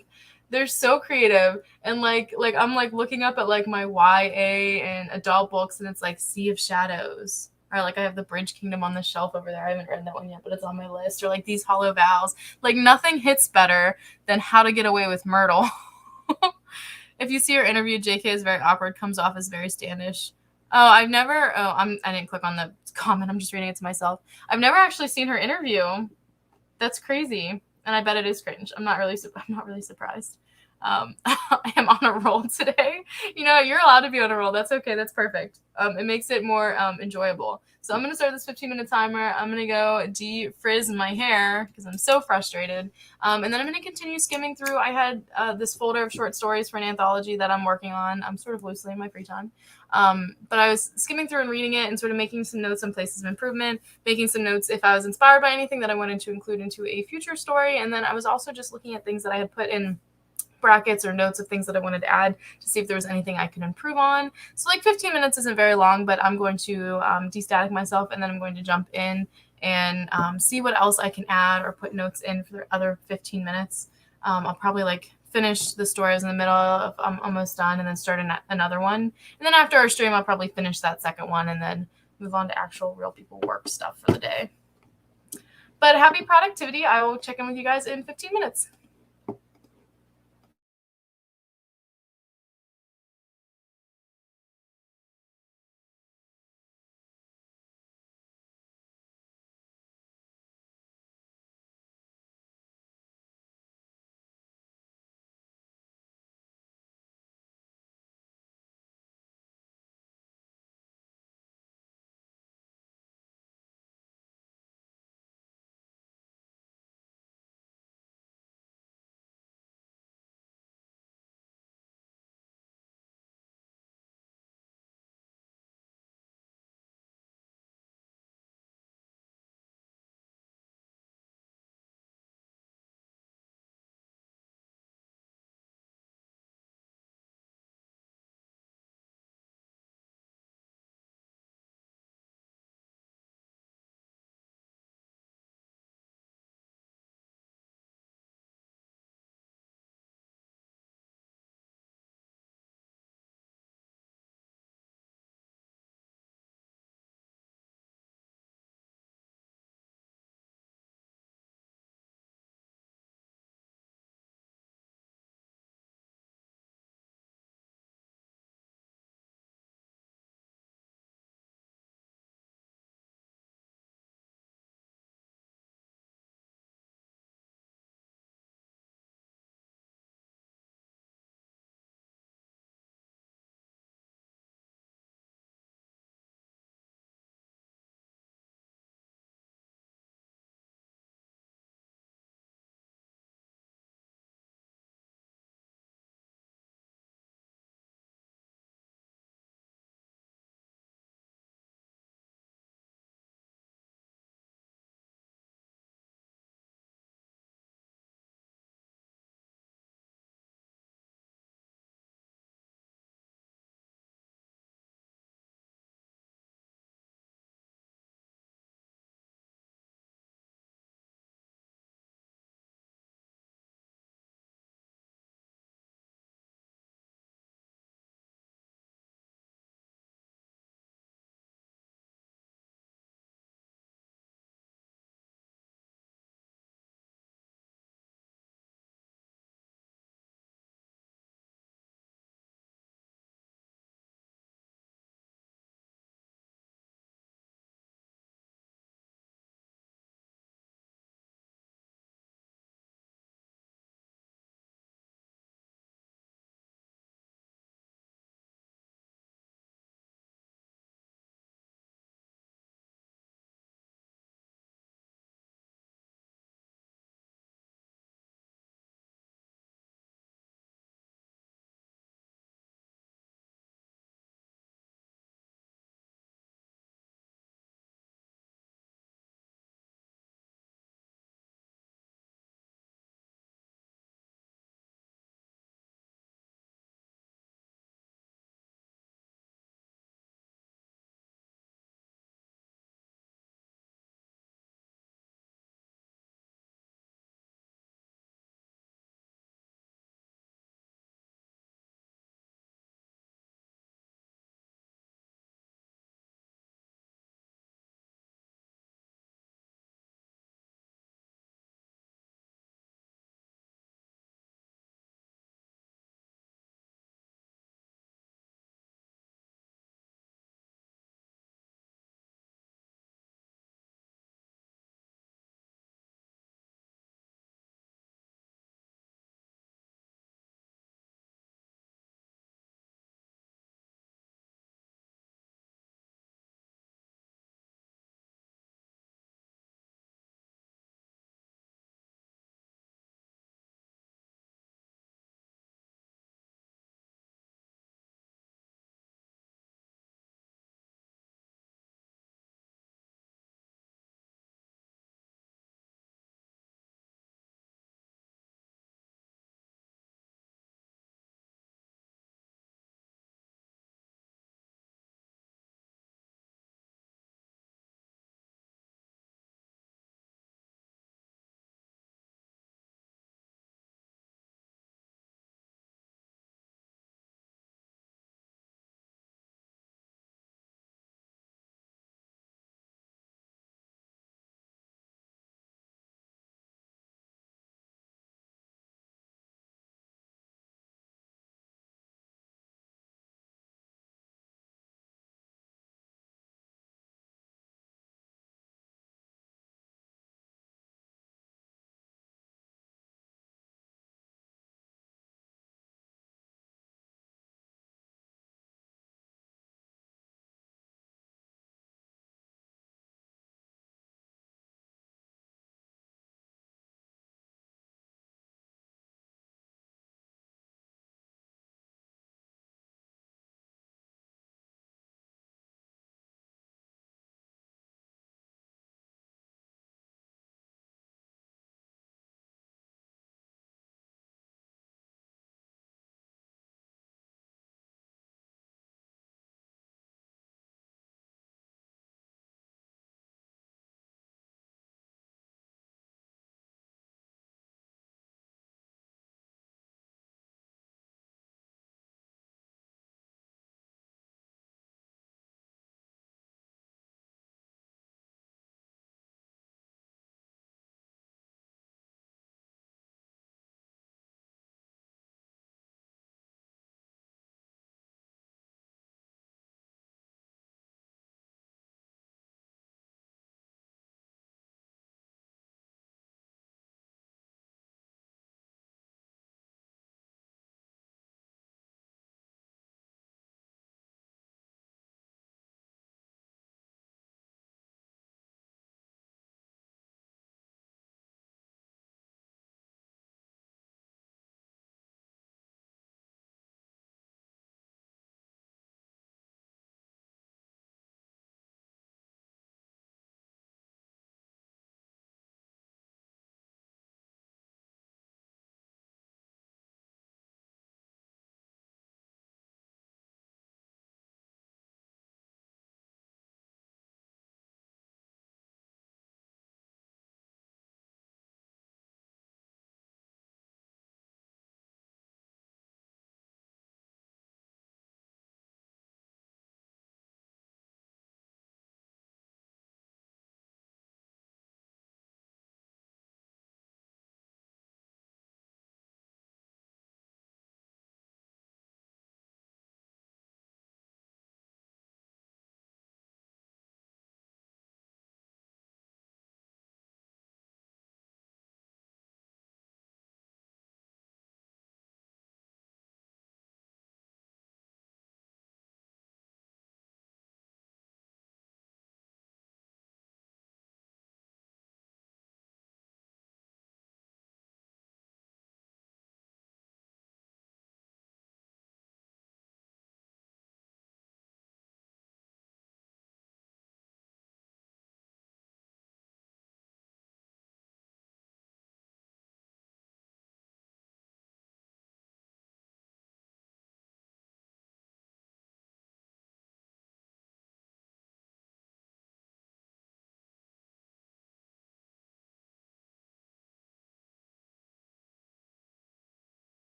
And like I'm like looking up at like my YA and adult books, and it's like Sea of Shadows. Or like I have The Bridge Kingdom on the shelf over there. I haven't read that one yet, but it's on my list. Or like These Hollow Vows. Like nothing hits better than How to Get Away with Myrtle. If you see her interview, JK is very awkward, comes off as very standish. I didn't click on the comment. I'm just reading it to myself. I've never actually seen her interview. That's crazy. And I bet it is cringe. I'm not really surprised. I am on a roll today. You know, you're allowed to be on a roll. That's okay. That's perfect. It makes it more enjoyable. So I'm going to start this 15-minute timer. I'm going to go de-frizz my hair because I'm so frustrated. And then I'm going to continue skimming through. I had this folder of short stories for an anthology that I'm working on. I'm sort of loosely in my free time. But I was skimming through and reading it and sort of making some notes on places of improvement, making some notes if I was inspired by anything that I wanted to include into a future story. And then I was also just looking at things that I had put in brackets or notes of things that I wanted to add to see if there was anything I could improve on. So like 15 minutes isn't very long, but I'm going to de-static myself and then I'm going to jump in and see what else I can add or put notes in for the other 15 minutes. I'll probably like finish the story I was in the middle of. I'm almost done and then start another one. And then after our stream, I'll probably finish that second one and then move on to actual real people work stuff for the day. But happy productivity. I will check in with you guys in 15 minutes.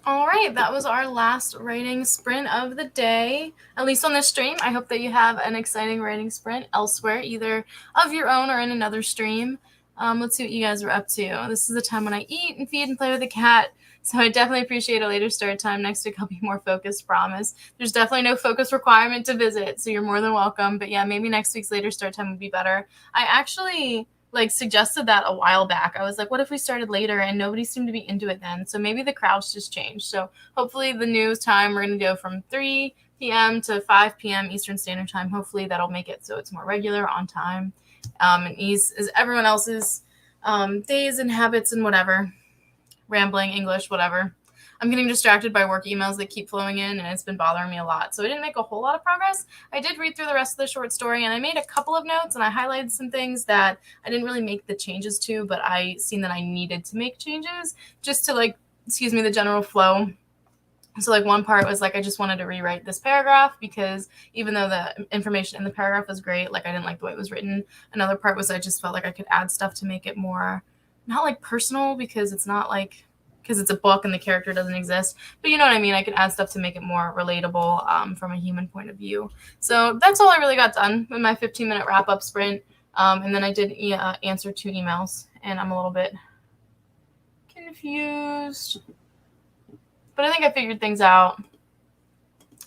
All right, that was our last writing sprint of the day, at least on this stream. I hope that you have an exciting writing sprint elsewhere, either of your own or in another stream. Let's see what you guys are up to. This is the time when I eat and feed and play with the cat, so I definitely appreciate a later start time. Next week I'll be more focused, promise. There's definitely no focus requirement to visit, so you're more than welcome. But yeah, maybe next week's later start time would be better. I actually suggested that a while back. I was like, what if we started later? And nobody seemed to be into it then. So maybe the crowds just changed. So hopefully the new time, we're going to go from 3 p.m. to 5 p.m. Eastern Standard Time. Hopefully that'll make it so it's more regular, on time, and ease as everyone else's days and habits and whatever. Rambling, English, whatever. I'm getting distracted by work emails that keep flowing in, and it's been bothering me a lot. So I didn't make a whole lot of progress. I did read through the rest of the short story, and I made a couple of notes, and I highlighted some things that I didn't really make the changes to, but I seen that I needed to make changes just to, the general flow. So one part was I just wanted to rewrite this paragraph because even though the information in the paragraph was great, I didn't like the way it was written. Another part was I just felt like I could add stuff to make it more, not personal, because it's not because it's a book and the character doesn't exist, but you know what I mean? I could add stuff to make it more relatable from a human point of view. So that's all I really got done with my 15-minute wrap-up sprint. And then I did answer 2 emails, and I'm a little bit confused. But I think I figured things out.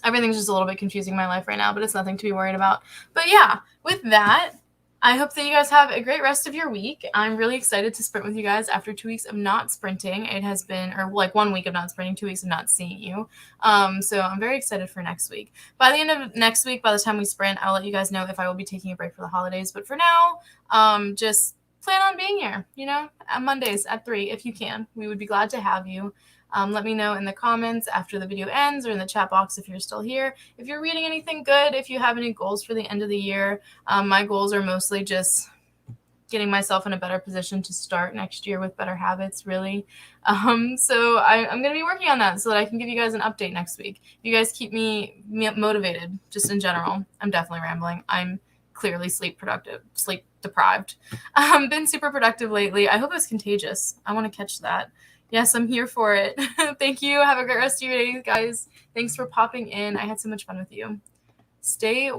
Everything's just a little bit confusing in my life right now, but it's nothing to be worried about. But yeah, with that, I hope that you guys have a great rest of your week. I'm really excited to sprint with you guys after 2 weeks of not sprinting. It has been, or 1 week of not sprinting, 2 weeks of not seeing you. So I'm very excited for next week. By the end of next week, by the time we sprint, I'll let you guys know if I will be taking a break for the holidays. But for now, just plan on being here, on Mondays at 3 if you can. We would be glad to have you. Let me know in the comments after the video ends or in the chat box if you're still here. If you're reading anything good, if you have any goals for the end of the year. My goals are mostly just getting myself in a better position to start next year with better habits, really. So I'm going to be working on that so that I can give you guys an update next week. You guys keep me motivated, just in general. I'm definitely rambling. I'm clearly sleep deprived. Been super productive lately. I hope it's contagious. I want to catch that. Yes, I'm here for it. Thank you. Have a great rest of your day, guys. Thanks for popping in. I had so much fun with you. Stay